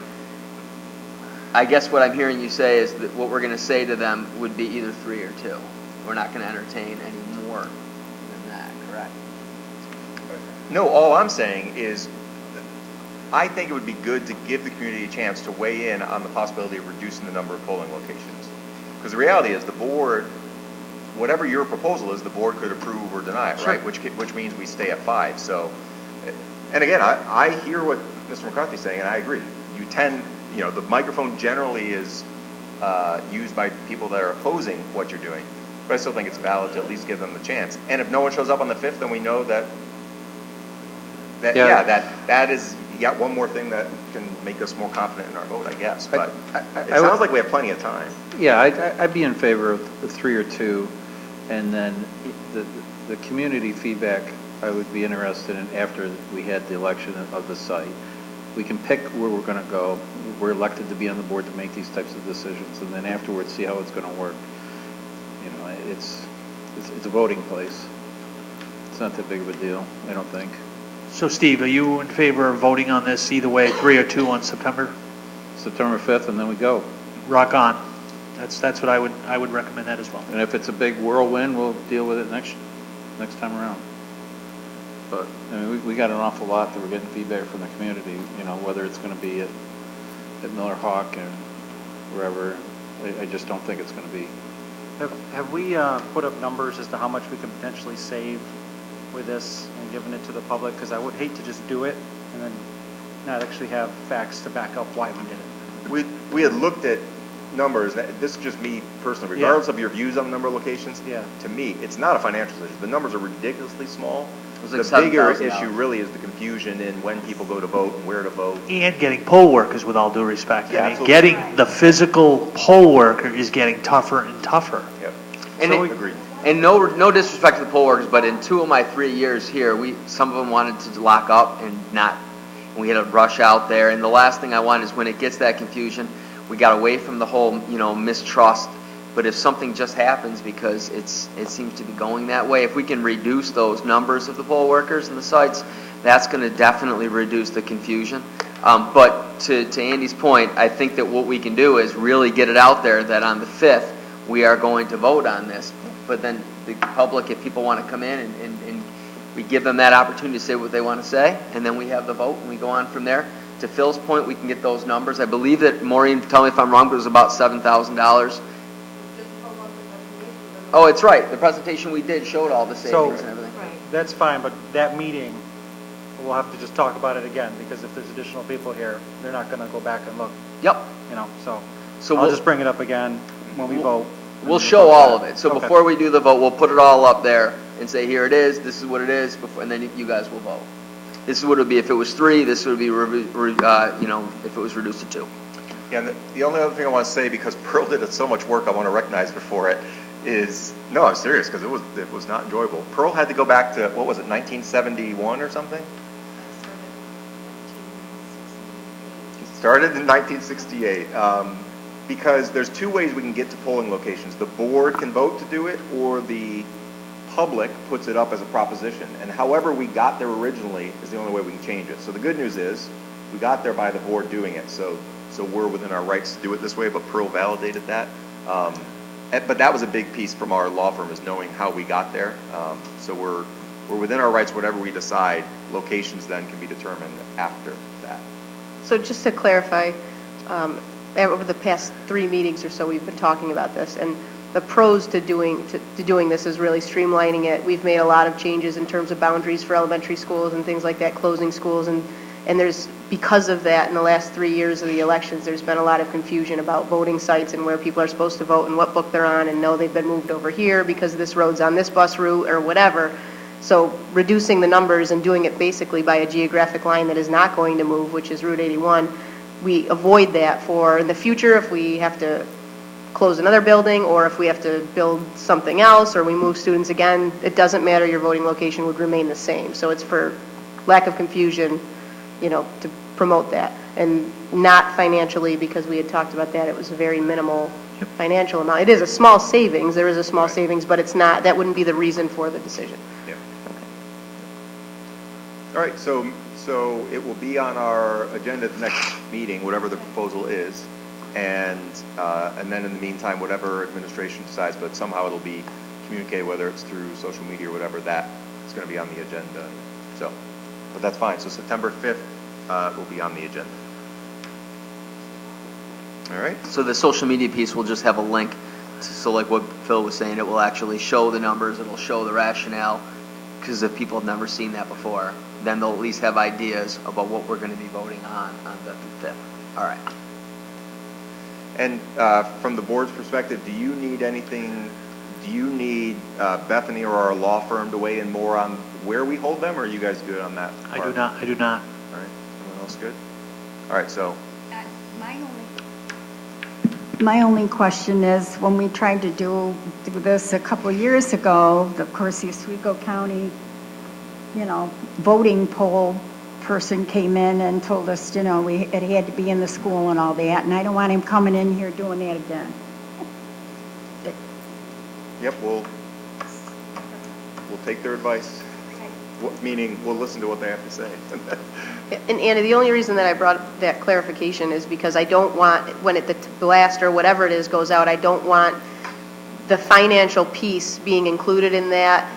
I guess what I'm hearing you say is that what we're going to say to them would be either 3 or 2. We're not going to entertain any more than that, correct? No, all I'm saying is I think it would be good to give the community a chance to weigh in on the possibility of reducing the number of polling locations. Because the reality is the board, whatever your proposal is, the board could approve or deny it, right? Which means we stay at 5. So, and again, I hear what Mr. McCarthy's saying, and I agree. You tend, the microphone generally is used by people that are opposing what you're doing, but I still think it's valid to at least give them the chance. And if no one shows up on the 5th, then we know that is, you got one more thing that can make us more confident in our vote, I guess. But it sounds like we have plenty of time. Yeah, I'd be in favor of the 3 or 2, and then the community feedback I would be interested in after we had the election of the site. We can pick where we're going to go. We're elected to be on the board to make these types of decisions, and then afterwards see how it's going to work. It's a voting place. It's not that big of a deal, I don't think. so Steve, are you in favor of voting on this either way, 3 or 2 on September? September 5th, and then we go. Rock on. That's what I would recommend that as well. And if it's a big whirlwind, we'll deal with it next time around. But I mean, we got an awful lot that we're getting feedback from the community. Whether it's going to be at Miller Hawk and wherever, I just don't think it's going to be. Have we put up numbers as to how much we could potentially save with this and giving it to the public? Because I would hate to just do it and then not actually have facts to back up why we did it. We had looked at numbers. This is just me personally, regardless of your views on the number of locations. Yeah. To me, it's not a financial issue. The numbers are ridiculously small. It was The like bigger $7,000. issue really is the confusion in when people go to vote and where to vote. And getting poll workers, with all due respect. Yeah, I mean, absolutely. getting the physical poll worker is getting tougher and tougher. Yep. And So it- agreed. And no disrespect to the poll workers, but in 2 of my 3 years here, some of them wanted to lock up and we had to rush out there. And the last thing I want is when it gets that confusion, we got away from the whole, mistrust. But if something just happens because it seems to be going that way, if we can reduce those numbers of the poll workers and the sites, that's going to definitely reduce the confusion. But to Andy's point, I think that what we can do is really get it out there that on the 5th, we are going to vote on this. But then the public, if people want to come in and we give them that opportunity to say what they want to say, and then we have the vote and we go on from there. To Phil's point, we can get those numbers. I believe that, Maureen, tell me if I'm wrong, but it was about $7,000. Oh, it's right. The presentation we did showed all the savings and everything. That's fine, but that meeting, we'll have to just talk about it again, because if there's additional people here, they're not going to go back and look, Yep. so I'll just bring it up again when we vote. We'll show all of it. So Okay. before we do the vote, we'll put it all up there and say, here it is, this is what it is, and then you guys will vote. This is what it would be if it was 3, this would be, if it was reduced to 2. Yeah, and the only other thing I want to say, because Pearl did so much work I want to recognize before it, is, no, I'm serious, because it was not enjoyable. Pearl had to go back to, what was it, 1971 or something? It started in 1968. Because there's 2 ways we can get to polling locations. The board can vote to do it, or the public puts it up as a proposition. And however we got there originally is the only way we can change it. So the good news is, we got there by the board doing it, so we're within our rights to do it this way, but Pearl validated that. But that was a big piece from our law firm, is knowing how we got there. So we're within our rights, whatever we decide. Locations then can be determined after that. So just to clarify, over the past 3 meetings or so, we've been talking about this, and the pros to doing this is really streamlining it. We've made a lot of changes in terms of boundaries for elementary schools and things like that, closing schools, and there's, because of that, in the last 3 years of the elections, there's been a lot of confusion about voting sites and where people are supposed to vote and what book they're on, and no, they've been moved over here because this road's on this bus route or whatever. So reducing the numbers and doing it basically by a geographic line that is not going to move, which is Route 81, we avoid that for in the future if we have to close another building or if we have to build something else or we move students again. It doesn't matter, your voting location would remain the same. So it's for lack of confusion, to promote that. And not financially, because we had talked about that, it was a very minimal financial amount. It is a small savings, there is a small savings, but it's not, that wouldn't be the reason for the decision. Yeah. Okay. All right, so it will be on our agenda at the next meeting, whatever the proposal is, and then in the meantime, whatever administration decides, but somehow it'll be communicated, whether it's through social media or whatever, that is going to be on the agenda. So, but that's fine. So September 5th will be on the agenda. All right. So the social media piece will just have a link. So like what Phil was saying, it will actually show the numbers, it'll show the rationale, because if people have never seen that before, then they'll at least have ideas about what we're going to be voting on the 5th. All right. And from the board's perspective, do you need anything, do you need Bethany or our law firm to weigh in more on where we hold them, or are you guys good on that part? I do not. All right, everyone else good? All right, so. My only question is, when we tried to do this a couple of years ago, of course, the Oswego County, voting poll person came in and told us, it had to be in the school and all that, and I don't want him coming in here doing that again. Yep, we'll take their advice, meaning we'll listen to what they have to say. And Anna, the only reason that I brought that clarification is because I don't want, when the blast or whatever it is goes out, I don't want the financial piece being included in that.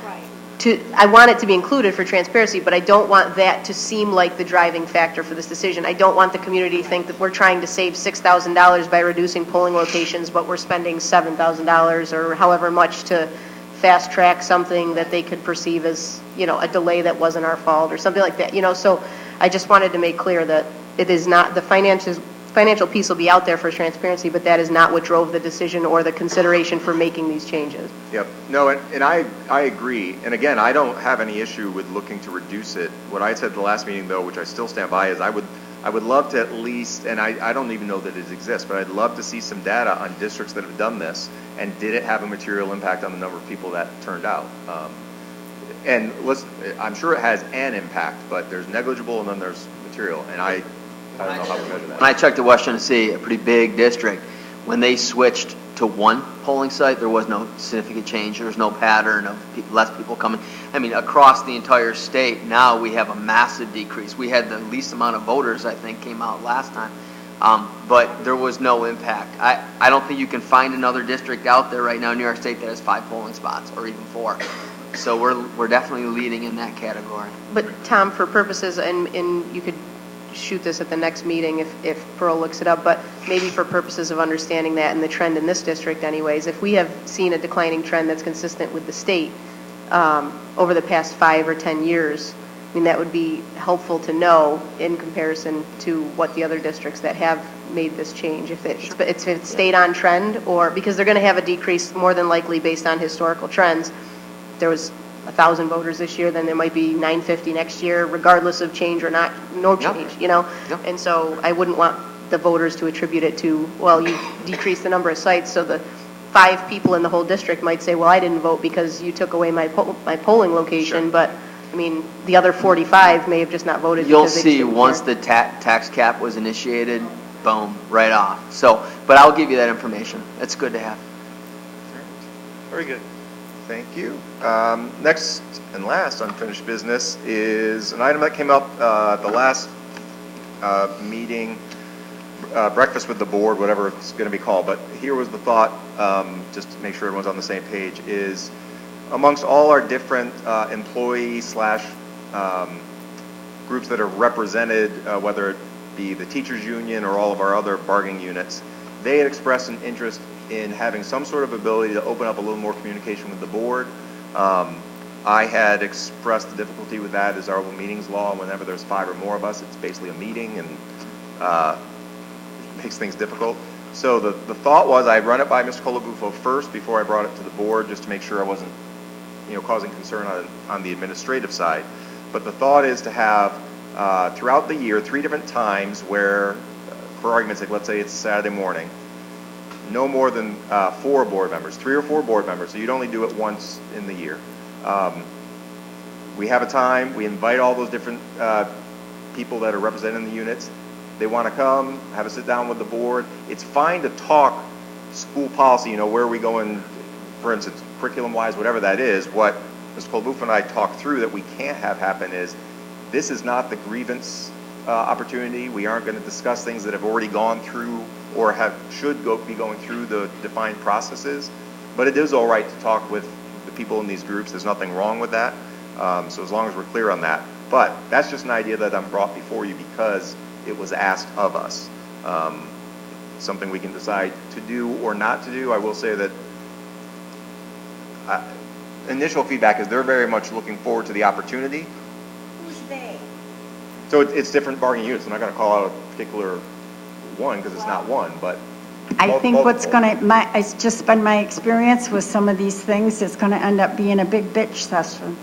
I want it to be included for transparency, but I don't want that to seem like the driving factor for this decision. I don't want the community to think that we're trying to save $6,000 by reducing polling locations, but we're spending $7,000 or however much to fast track something that they could perceive as, a delay that wasn't our fault or something like that. So I just wanted to make clear that it is not, the financial piece will be out there for transparency, but that is not what drove the decision or the consideration for making these changes. Yep. No, and I agree. And again, I don't have any issue with looking to reduce it. What I said at the last meeting, though, which I still stand by, is I would love to at least, and I don't even know that it exists, but I'd love to see some data on districts that have done this and did it have a material impact on the number of people that turned out. And I'm sure it has an impact, but there's negligible and then there's material, and I don't know how we measure that. When I checked at West Tennessee, a pretty big district, when they switched to one polling site, there was no significant change. There was no pattern of less people coming. I mean, across the entire state, now we have a massive decrease. We had the least amount of voters, I think, came out last time. But there was no impact. I don't think you can find another district out there right now in New York State that has 5 polling spots or even 4. So we're definitely leading in that category. But Tom, for purposes, and you could shoot this at the next meeting if Pearl looks it up, but maybe for purposes of understanding that and the trend in this district anyways, if we have seen a declining trend that's consistent with the state over the past 5 or 10 years, I mean, that would be helpful to know in comparison to what the other districts that have made this change, if it stayed on trend, or because they're going to have a decrease more than likely based on historical trends. There was 1,000 voters this year, then there might be 950 next year, regardless of change or not, no change, Yep. And so I wouldn't want the voters to attribute it to, well, you decreased the number of sites, so the 5 people in the whole district might say, well, I didn't vote because you took away my polling location, Sure. But I mean, the other 45 may have just not voted. You'll because they see didn't once care. the tax cap was initiated, boom, right off. So, but I'll give you that information. It's good to have. Very good. Thank you. Next and last unfinished business is an item that came up at the last meeting, breakfast with the board, whatever it's going to be called. But here was the thought, just to make sure everyone's on the same page, is amongst all our different employee slash groups that are represented, whether it be the teachers union or all of our other bargaining units, they had expressed an interest in having some sort of ability to open up a little more communication with the board. I had expressed the difficulty with that as our open meetings law. Whenever there's 5 or more of us, it's basically a meeting and makes things difficult. So the thought was I'd run it by Mr. Colabufo first before I brought it to the board, just to make sure I wasn't, causing concern on the administrative side. But the thought is to have throughout the year 3 different times where, for argument's sake, let's say it's Saturday morning, no more than 4 board members, 3 or 4 board members, so you'd only do it once in the year. We have a time, we invite all those different people that are represented in the units. They want to come, have a sit down with the board. It's fine to talk school policy, where are we going, for instance, curriculum-wise, whatever that is. What Mr. Colabufo and I talked through that we can't have happen is, this is not the grievance opportunity. We aren't going to discuss things that have already gone through or should be going through the defined processes. But it is all right to talk with the people in these groups. There's nothing wrong with that. So as long as we're clear on that. But that's just an idea that I'm brought before you because it was asked of us. Something we can decide to do or not to do. I will say that initial feedback is they're very much looking forward to the opportunity. Who's they? So it's different bargaining units. I'm not going to call out a particular one because it's not one, but I think what's going to, it's just been my experience with some of these things, it's going to end up being a big bitch session.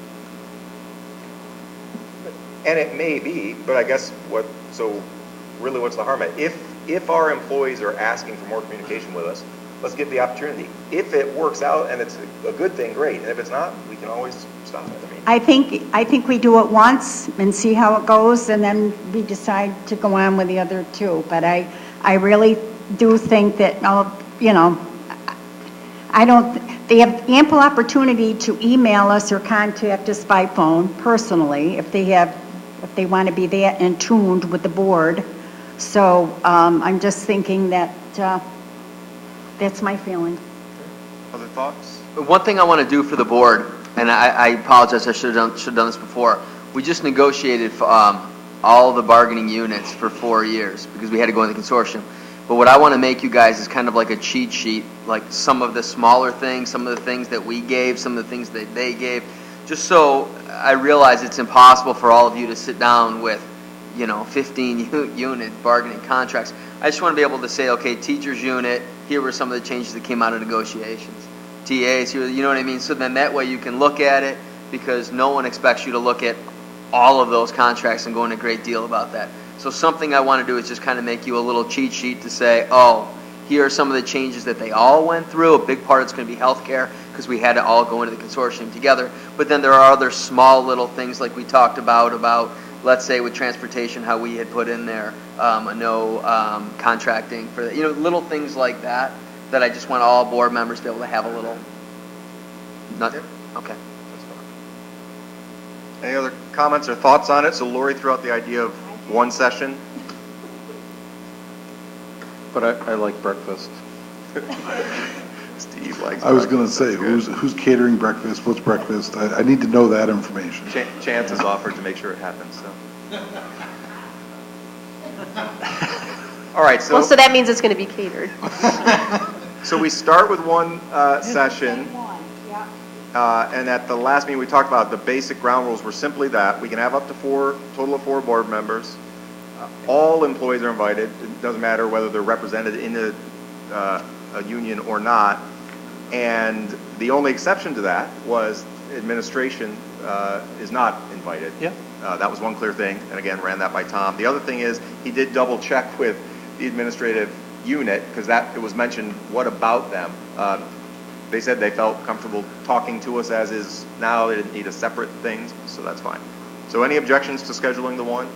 And it may be, but I guess really what's the harm in it? If our employees are asking for more communication with us, let's give the opportunity. If it works out and it's a good thing, great. And if it's not, we can always stop it. I think we do it once and see how it goes, and then we decide to go on with the other 2. But I really do think that, they have ample opportunity to email us or contact us by phone personally if they want to be that in tuned with the board. So I'm just thinking that that's my feeling. Other thoughts? One thing I want to do for the board, and I apologize, I should have done this before. We just negotiated all the bargaining units for 4 years because we had to go in the consortium. But what I want to make you guys is kind of like a cheat sheet, like some of the smaller things, some of the things that we gave, some of the things that they gave, just so I realize it's impossible for all of you to sit down with, 15 unit bargaining contracts. I just want to be able to say, okay, teachers unit, here were some of the changes that came out of negotiations. TAs, here, you know what I mean? So then that way you can look at it because no one expects you to look at all of those contracts and go into a great deal about that. So something I want to do is just kind of make you a little cheat sheet to say, oh, here are some of the changes that they all went through. A big part of it's going to be healthcare because we had to all go into the consortium together. But then there are other small little things like we talked about, let's say with transportation, how we had put in there a no contracting for that. Little things like that I just want all board members to be able to have a little. Okay. Any other comments or thoughts on it? So Lori threw out the idea of one session. But I like breakfast. Steve likes I was breakfast. going to say, who's catering breakfast? What's breakfast? I need to know that information. Chance has offered to make sure it happens. So. All right. So that means it's going to be catered. So we start with one session. And at the last meeting, we talked about the basic ground rules were simply that we can have up to total of 4 board members. All employees are invited. It doesn't matter whether they're represented in a union or not. And the only exception to that was administration is not invited. Yeah. That was one clear thing. And again, ran that by Tom. The other thing is he did double check with the administrative unit because it was mentioned, what about them? They said they felt comfortable talking to us as is now. They didn't need a separate thing, so that's fine. So any objections to scheduling the one?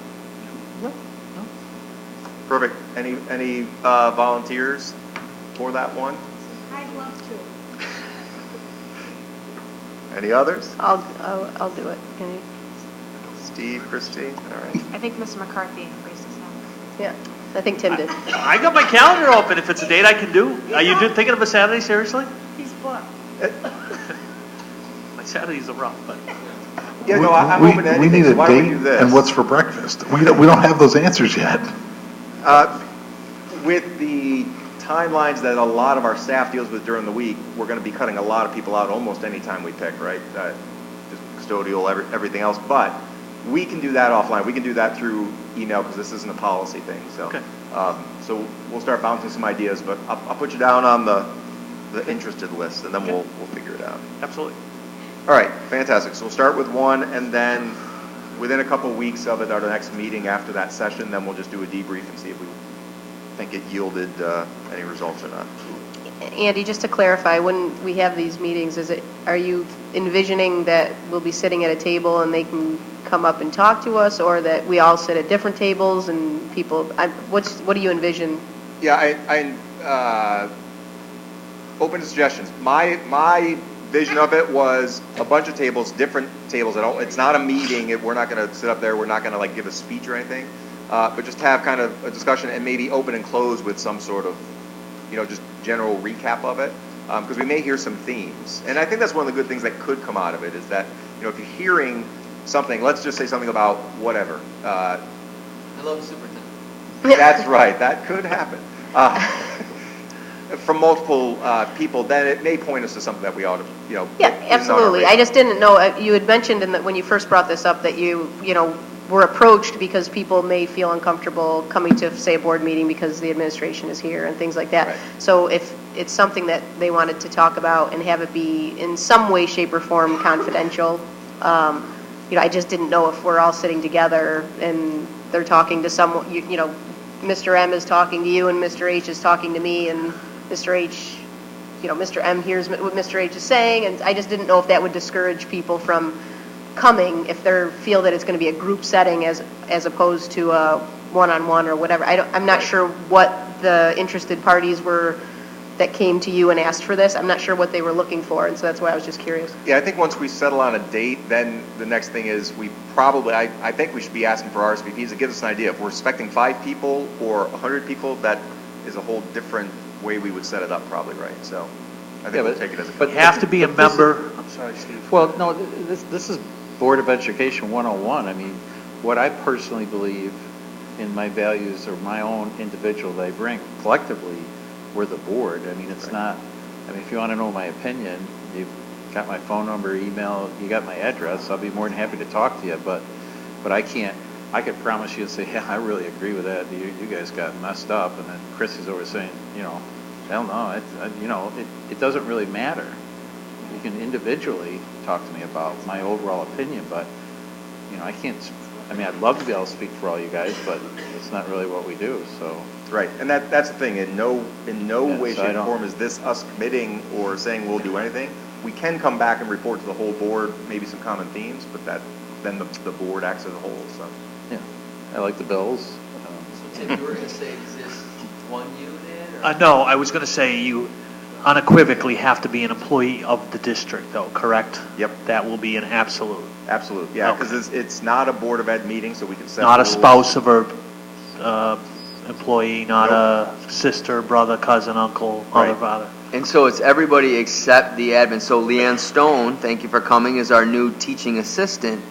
No. Perfect. Any volunteers for that one? I'd love Any others? I'll do it. Can you? Steve, Christie, all right. I think Mr. McCarthy raised his hand. Yeah, I think Tim did. I got my calendar open. If it's a date I can do. Are you thinking of a Saturday, seriously? He's booked. My Saturdays are rough, but. Yeah, no, I'm open to anything. We need so a why don't we date do this? and what's for breakfast. We don't have those answers yet. With the timelines that a lot of our staff deals with during the week, we're going to be cutting a lot of people out almost any time we pick, right? Just custodial, everything else. But we can do that offline. We can do that through email because this isn't a policy thing. So, Okay. So we'll start bouncing some ideas, but I'll put you down on the interested list, and then we'll figure it out. Absolutely. All right, fantastic. So we'll start with one, and then within a couple weeks of it, our next meeting after that session, then we'll just do a debrief and see if we think it yielded any results or not. Andy, just to clarify, when we have these meetings, are you envisioning that we'll be sitting at a table and they can come up and talk to us, or that we all sit at different tables and people, what do you envision? Yeah, I open to suggestions. My vision of it was a bunch of tables, different tables. It's not a meeting. We're not going to sit up there. We're not going to give a speech or anything. But just have kind of a discussion and maybe open and close with some sort of, just general recap of it. Because we may hear some themes. And I think that's one of the good things that could come out of it is that, if you're hearing something, let's just say something about whatever. I love the superintendent. That's right. That could happen. From multiple people, then it may point us to something that we ought to, Yeah, put in on our absolutely. radar. I just didn't know, you had mentioned when you first brought this up that you were approached because people may feel uncomfortable coming to, say, a board meeting because the administration is here and things like that. Right. So if it's something that they wanted to talk about and have it be in some way, shape, or form confidential, I just didn't know if we're all sitting together and they're talking to someone, Mr. M is talking to you and Mr. H is talking to me and Mr. H, Mr. M hears what Mr. H is saying, and I just didn't know if that would discourage people from coming if they feel that it's going to be a group setting as opposed to a one-on-one or whatever. I'm not sure what the interested parties were that came to you and asked for this. I'm not sure what they were looking for, and so that's why I was just curious. Yeah, I think once we settle on a date, then the next thing is I think we should be asking for RSVPs. It gives us an idea. If we're expecting 5 people or 100 people, that is a whole different way we would set it up probably, right? So I think we'll take it as a... But have to be a member. I'm sorry, Steve. Well, no, this is Board of Education 101. I mean, what I personally believe in my values or my own individual that I bring collectively, we're the board. I mean, it's not, if you want to know my opinion, you've got my phone number, email, you got my address. I'll be more than happy to talk to you, but I could promise you and say, yeah, I really agree with that. You guys got messed up. And then Chrissy's over saying, hell no, it doesn't really matter. You can individually talk to me about my overall opinion, but, I can't, I'd love to be able to speak for all you guys, but it's not really what we do, so. Right, and that's the thing. In no way, so shape, or form is this us committing or saying we'll do anything. We can come back and report to the whole board, maybe some common themes, but then the board acts as a whole, so. Yeah, I like the bills. So Tim, you were going to say, is this one unit? Or? No, I was going to say you unequivocally have to be an employee of the district, though, correct? Yep. That will be an absolute. Absolute, yeah, because it's not a Board of Ed meeting, so we can set Not a rules. spouse of a employee, not a sister, brother, cousin, uncle, mother, Right. father. And so it's everybody except the admin. So Leanne Stone, thank you for coming, is our new teaching assistant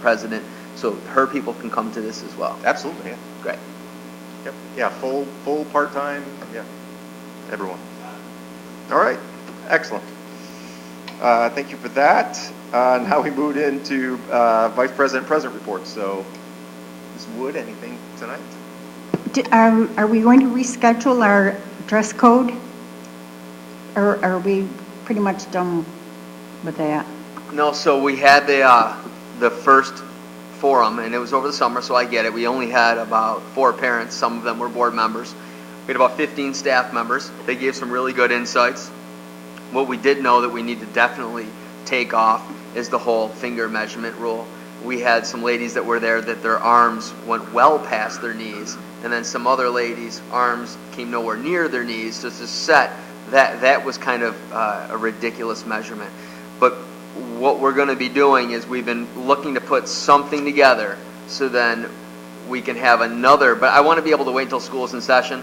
president. So her people can come to this as well. Absolutely, yeah. Great. Yep. Yeah, full part-time, yeah, everyone. All right, excellent. Thank you for that. Now we move into Vice President reports. So, Ms. Wood, anything tonight? Are we going to reschedule our dress code? Or are we pretty much done with that? No, so we had the first forum, and it was over the summer, so I get it. We only had about 4 parents. Some of them were board members. We had about 15 staff members. They gave some really good insights. What we did know that we need to definitely take off is the whole finger measurement rule. We had some ladies that were there that their arms went well past their knees, and then some other ladies' arms came nowhere near their knees. Just a set, that was kind of a ridiculous measurement. But what we're going to be doing is we've been looking to put something together so then we can have another, but I want to be able to wait until school's in session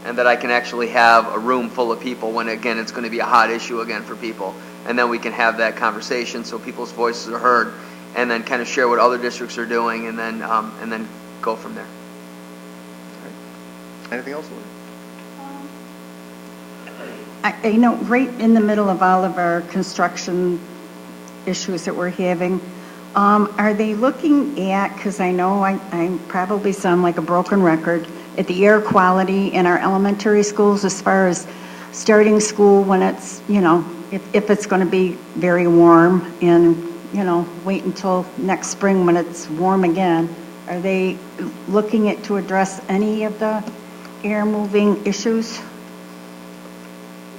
and that I can actually have a room full of people when, again, it's going to be a hot issue again for people. And then we can have that conversation so people's voices are heard and then kind of share what other districts are doing and then go from there. Anything else, Lori? Right in the middle of all of our construction issues that we're having, are they looking at, because I know I probably sound like a broken record, at the air quality in our elementary schools as far as starting school when it's, if it's going to be very warm and, wait until next spring when it's warm again? Are they looking at to address any of the air moving issues?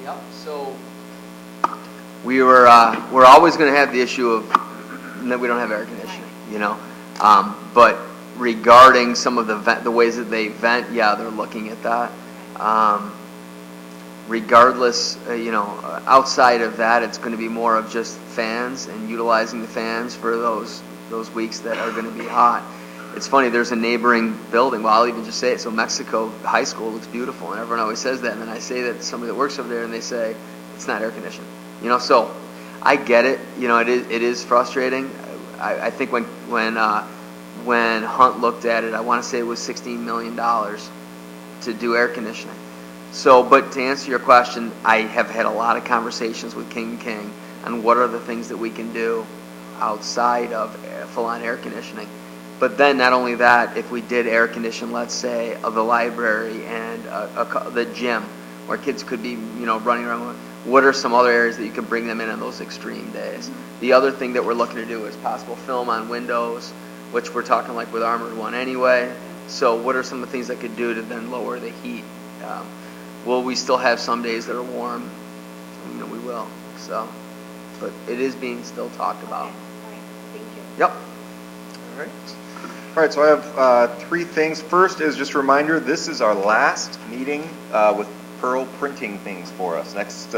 Yep. So we're always going to have the issue of that we don't have air conditioning, but regarding some of the ways that they vent, yeah, they're looking at that. Regardless, outside of that, it's going to be more of just fans and utilizing the fans for those weeks that are going to be hot. It's funny, there's a neighboring building, well, I'll even just say it, so Mexico High School looks beautiful, and everyone always says that, and then I say that to somebody that works over there, and they say, it's not air conditioned. So I get it, it is frustrating. I think when Hunt looked at it, I want to say it was $16 million to do air conditioning. So, but to answer your question, I have had a lot of conversations with King on what are the things that we can do outside of full-on air conditioning. But then not only that, if we did air condition, let's say, of the library and the gym, where kids could be, running around, what are some other areas that you could bring them in on those extreme days? The other thing that we're looking to do is possible film on windows, which we're talking like with Armored One anyway. So what are some of the things that could do to then lower the heat? Will we still have some days that are warm? We will. So, but it is being still talked about. Okay. All right. Thank you. Yep. All right. All right, so I have three things. First is just a reminder, this is our last meeting with Pearl printing things for us. Next,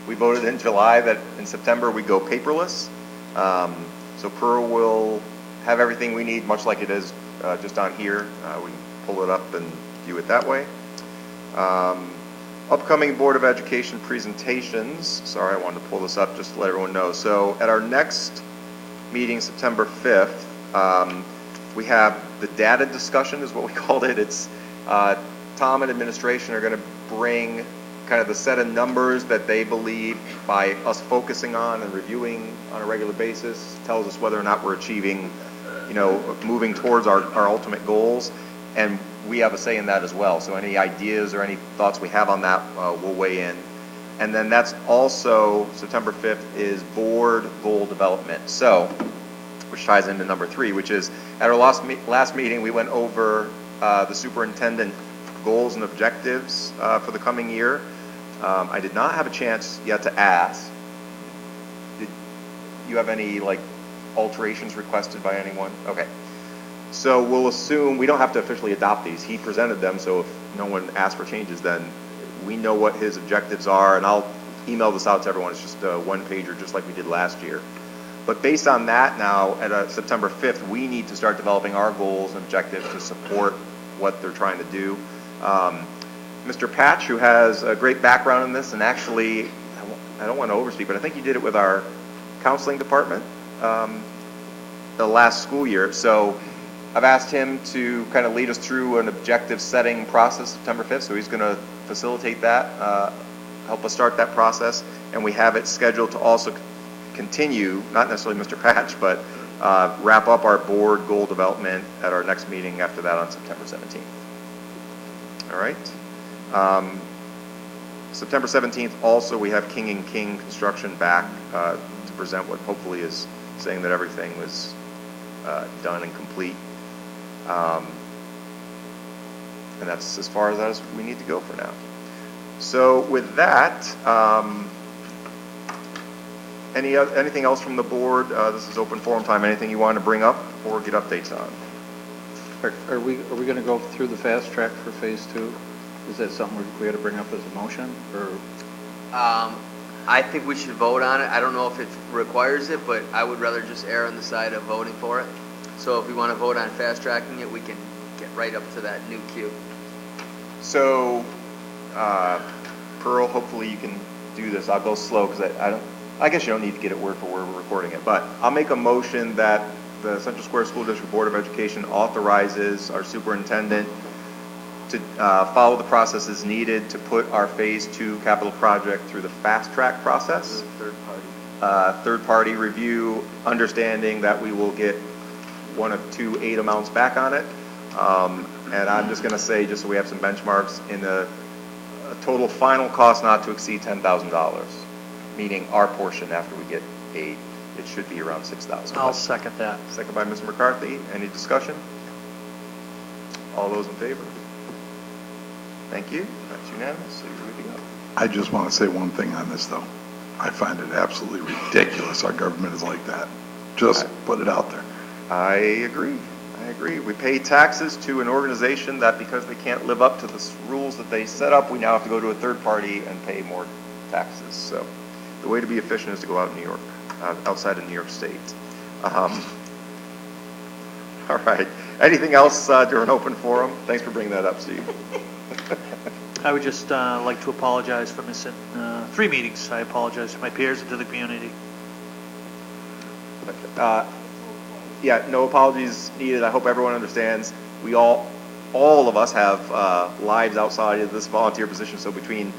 we voted in July that in September we go paperless. So Pearl will have everything we need, much like it is just on here. We can pull it up and view it that way. Upcoming Board of Education presentations. Sorry, I wanted to pull this up just to let everyone know. So at our next meeting, September 5th, we have the data discussion is what we called it. It's Tom and administration are going to bring kind of the set of numbers that they believe by us focusing on and reviewing on a regular basis tells us whether or not we're achieving, moving towards our ultimate goals. And we have a say in that as well. So any ideas or any thoughts we have on that, we'll weigh in. And then that's also, September 5th is board goal development. So, which ties into number 3, which is at our last meeting, we went over the superintendent goals and objectives for the coming year. I did not have a chance yet to ask. Did you have any alterations requested by anyone? Okay. So we'll assume we don't have to officially adopt these. He presented them, so if no one asks for changes, then we know what his objectives are, and I'll email this out to everyone. It's just a one-pager, just like we did last year. But based on that now, at September 5th, we need to start developing our goals and objectives to support what they're trying to do. Mr. Patch, who has a great background in this, and actually, I don't want to overspeak, but I think you did it with our counseling department the last school year. So I've asked him to kind of lead us through an objective setting process September 5th, so he's going to facilitate that, help us start that process, and we have it scheduled to also continue, not necessarily Mr. Patch, but wrap up our board goal development at our next meeting after that on September 17th. All right. September 17th, also we have King & King Construction back to present what hopefully is saying that everything was done and complete. And that's as far as we need to go for now. So with that, anything else from the board? This is open forum time. Anything you want to bring up or get updates on? Are we going to go through the fast track for phase 2? Is that something we got to bring up as a motion, or? I think we should vote on it. I don't know if it requires it, but I would rather just err on the side of voting for it. So if we want to vote on fast tracking it, we can get right up to that new queue. So, Pearl, hopefully you can do this. I'll go slow because I guess you don't need to get it word for word, we're recording it. But I'll make a motion that the Central Square School District Board of Education authorizes our superintendent to follow the processes needed to put our Phase 2 capital project through the fast track process. Third party review, understanding that we will get one of 2 aid amounts back on it. And I'm just going to say, just so we have some benchmarks, in a total final cost not to exceed $10,000, meaning our portion after we get aid, it should be around $6,000. I'll second that. Second by Mr. McCarthy. Any discussion? All those in favor? Thank you. That's unanimous. So you're good to go. I just want to say one thing on this, though. I find it absolutely ridiculous our government is like that. Just put it out there. I agree. We pay taxes to an organization that, because they can't live up to the rules that they set up, we now have to go to a third party and pay more taxes. So the way to be efficient is to go out in New York, outside of New York State. All right. Anything else during open forum? Thanks for bringing that up, Steve. I would just like to apologize for missing 3 meetings. I apologize to my peers and to the community. Yeah, no apologies needed. I hope everyone understands. We all of us have lives outside of this volunteer position. So between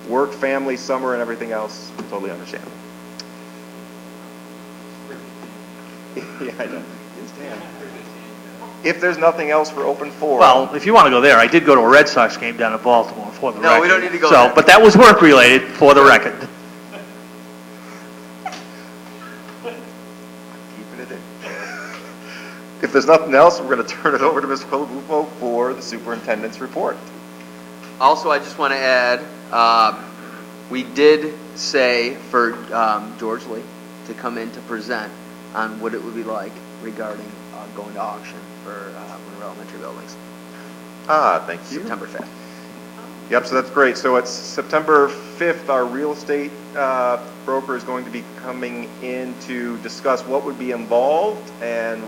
work, family, summer, and everything else, totally understand. Yeah, I know. If there's nothing else for open forum. Well, if you want to go there, I did go to a Red Sox game down in Baltimore for the record. No, we don't need to go there. But that was work related for the record. Keeping it in. If there's nothing else, we're going to turn it over to Mr. Colabufo for the superintendent's report. Also, I just want to add, we did say for George Lee to come in to present on what it would be like regarding going to auction for Monroe Elementary buildings. Thank you. September 5th. Yep, so that's great. So it's September 5th, our real estate broker is going to be coming in to discuss what would be involved and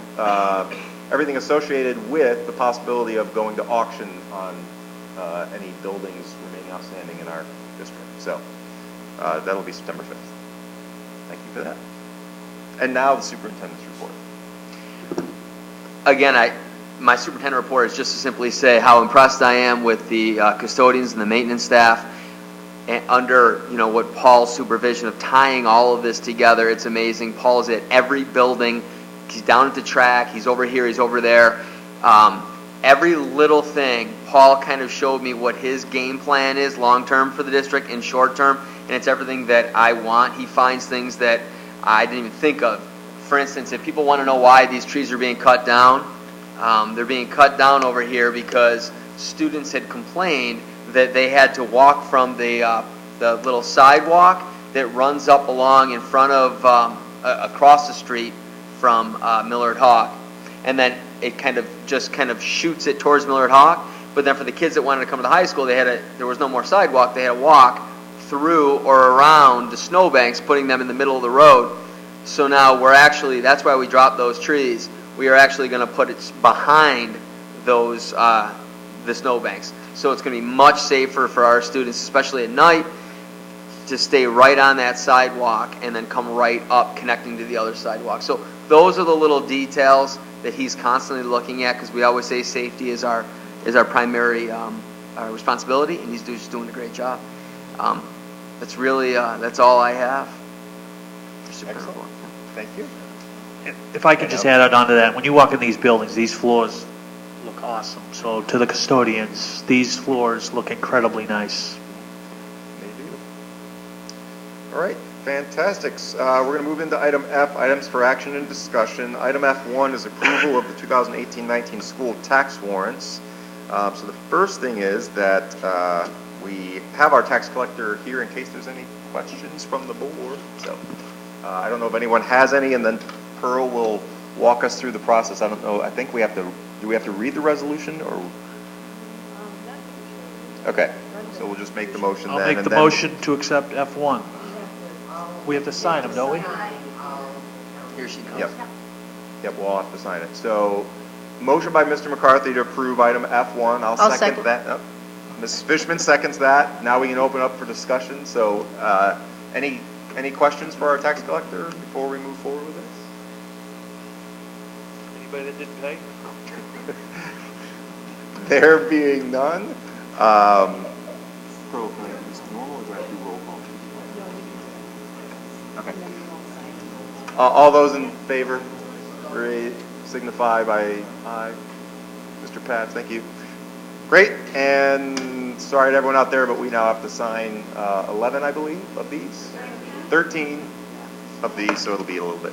everything associated with the possibility of going to auction on any buildings remaining outstanding in our district. So that'll be September 5th. Thank you for that. And now the superintendent's report. Again, my superintendent report is just to simply say how impressed I am with the custodians and the maintenance staff, and under what Paul's supervision of tying all of this together. It's amazing. Paul's at every building. He's down at the track. He's over here. He's over there. Every little thing, Paul kind of showed me what his game plan is long term for the district and short term, and it's everything that I want. He finds things that I didn't even think of. For instance, if people want to know why these trees are being cut down, they're being cut down over here because students had complained that they had to walk from the little sidewalk that runs up along in front of across the street from Millard Hawk, and then it kind of shoots it towards Millard Hawk. But then for the kids that wanted to come to the high school, there was no more sidewalk. They had to walk through or around the snowbanks, putting them in the middle of the road. So now that's why we dropped those trees. We are actually going to put it behind those the snowbanks. So it's going to be much safer for our students, especially at night, to stay right on that sidewalk and then come right up connecting to the other sidewalk. So those are the little details that he's constantly looking at, because we always say safety is our primary responsibility, and he's just doing a great job. That's really that's all I have. Excellent. Thank you. If I could just add on to that, when you walk in these buildings, these floors look awesome. So to the custodians, these floors look incredibly nice. They do. All right, fantastic. We're going to move into item F, items for action and discussion. Item F1 is approval of the 2018-19 school tax warrants. So the first thing is that we have our tax collector here in case there's any questions from the board. So I don't know if anyone has any, and then Pearl will walk us through the process. I don't know. I think do we have to read the resolution or? Okay, so we'll just make the motion I'll then. make the motion to accept F1. We have to sign them, don't we? Here she comes. Yep. Yep, we'll all have to sign it. So, motion by Mr. McCarthy to approve item F1. I'll second that. Oh, Mrs. Fishman seconds that. Now we can open up for discussion. So, any questions for our tax collector before we move forward with this? Anybody that didn't pay? There being none, Crow, can I do this normal or do I have to do roll call? Okay. All those in favor, signify by aye. Mr. Pats, thank you. Great, and sorry to everyone out there, but we now have to sign 11, I believe, of these. 13 of these, so it'll be a little bit.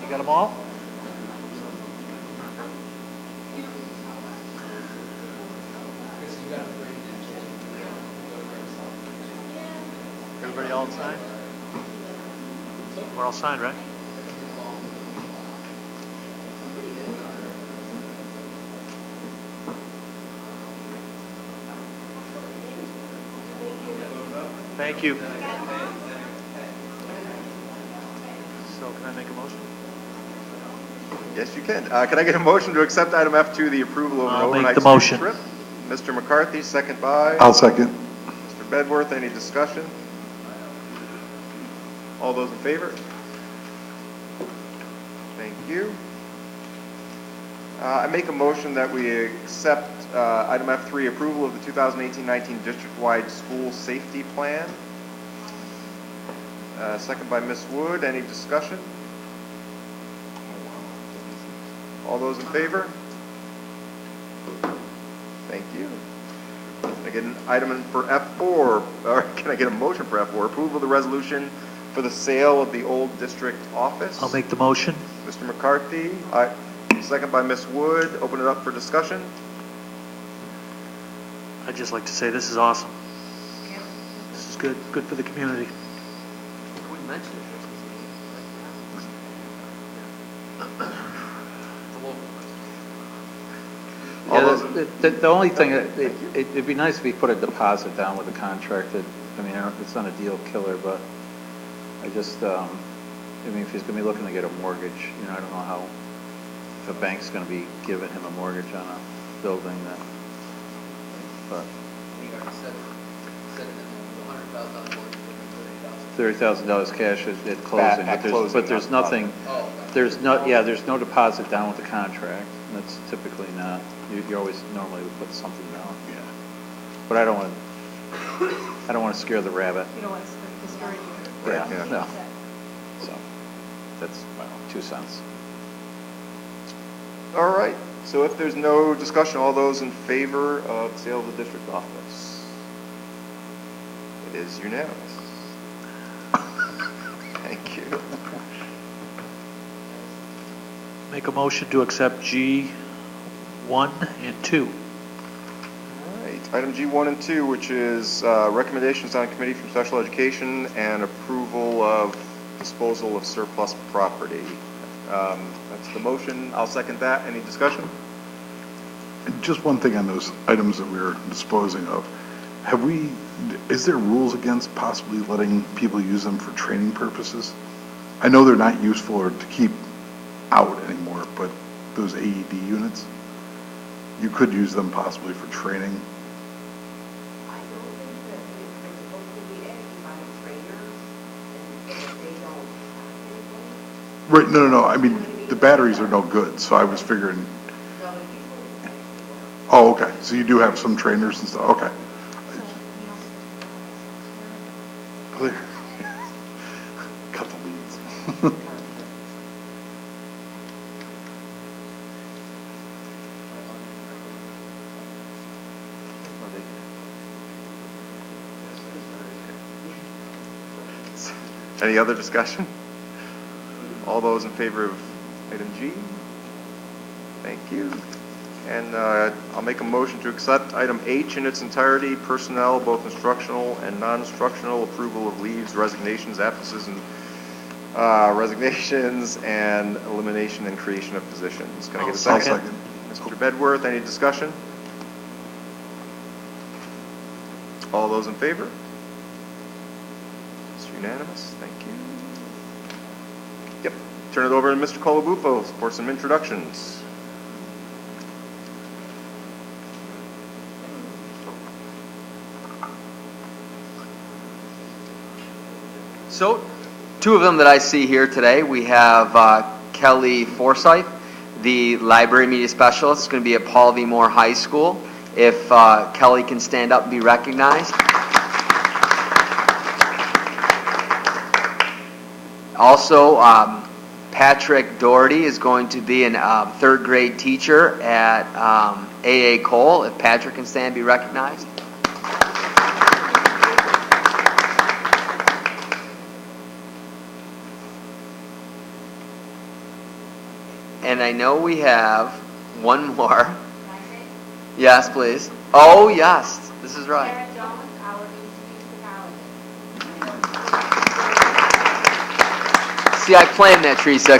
You got them all? Everybody all signed? We're all signed, right? Thank you. So can I make a motion? Yes, you can. Can I get a motion to accept item F2, the approval of an I'll make overnight the school motion. trip? Mr. McCarthy, second by? I'll second. Mr. Bedworth, any discussion? All those in favor? Thank you. I make a motion that we accept item F3, approval of the 2018-19 district-wide school safety plan. Second by Ms. Wood. Any discussion? All those in favor? Thank you. Can I get an item for F4, or can I get a motion for F4, approval of the resolution for the sale of the old district office? I'll make the motion. Mr. McCarthy, second by Ms. Wood. Open it up for discussion. I'd just like to say this is awesome. This is good for the community. We mentioned it. The only thing, it'd be nice if we put a deposit down with the contract. I mean, it's not a deal killer, but I just, I mean, if he's going to be looking to get a mortgage, you know, I don't know how, if a bank's going to be giving him a mortgage on a building that, but. We already said $30,000 cash at closing, At closing, but there's not nothing, there's no deposit down with the contract. That's typically not, you always normally would put something down. Yeah. But I don't want to scare the rabbit. You don't want to discourage you. Right, Yeah, yeah. no. So, that's my 2 cents. All right. So if there's no discussion, all those in favor of sale of the district office? It is unanimous. Thank you. Make a motion to accept G1 and 2. All right. Item G1 and 2, which is recommendations on committee from special education and approval of disposal of surplus property. That's the motion. I'll second that. Any discussion? And just one thing on those items that we were disposing of. Is there rules against possibly letting people use them for training purposes? I know they're not useful or to keep out anymore, but those AED units, you could use them possibly for training. I don't think that they're supposed to be acted by the trainers, and if they don't have anything, Right, no. I mean, the batteries are no good, so I was figuring, so usually. oh, okay. So you do have some trainers and stuff, okay. Clear. Cut the leads. Any other discussion? All those in favor of item G? Thank you. And I'll make a motion to accept item H in its entirety, personnel, both instructional and non-instructional, approval of leaves, resignations, absences, and resignations, and elimination and creation of positions. Can I get a second? I'll second. Mr. Bedworth, any discussion? All those in favor? It's unanimous. Thank you. Yep. Turn it over to Mr. Colabufo for some introductions. So, 2 of them that I see here today, we have Kelly Forsyth, the library media specialist. It's going to be at Paul V. Moore High School. If Kelly can stand up and be recognized. Also, Patrick Doherty is going to be a 3rd grade teacher at AA Cole. If Patrick can stand and be recognized. And I know we have one more. Yes, please. Oh, yes. This is right. Sarah Jones, our psychologist. See, I planned that, Teresa,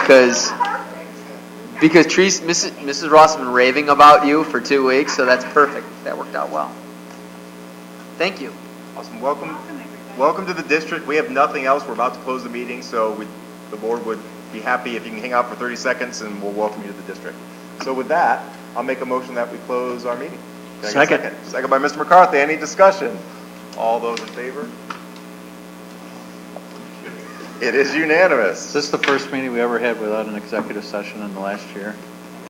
because Teresa, Mrs. Ross has been raving about you for 2 weeks, so that's perfect. That worked out well. Thank you. Awesome. Welcome. welcome to the district. We have nothing else. We're about to close the meeting, so the board would be happy if you can hang out for 30 seconds, and we'll welcome you to the district. So with that, I'll make a motion that we close our meeting. Can I get a Second. Second by Mr. McCarthy. Any discussion? All those in favor? It is unanimous. Is this the first meeting we ever had without an executive session in the last year?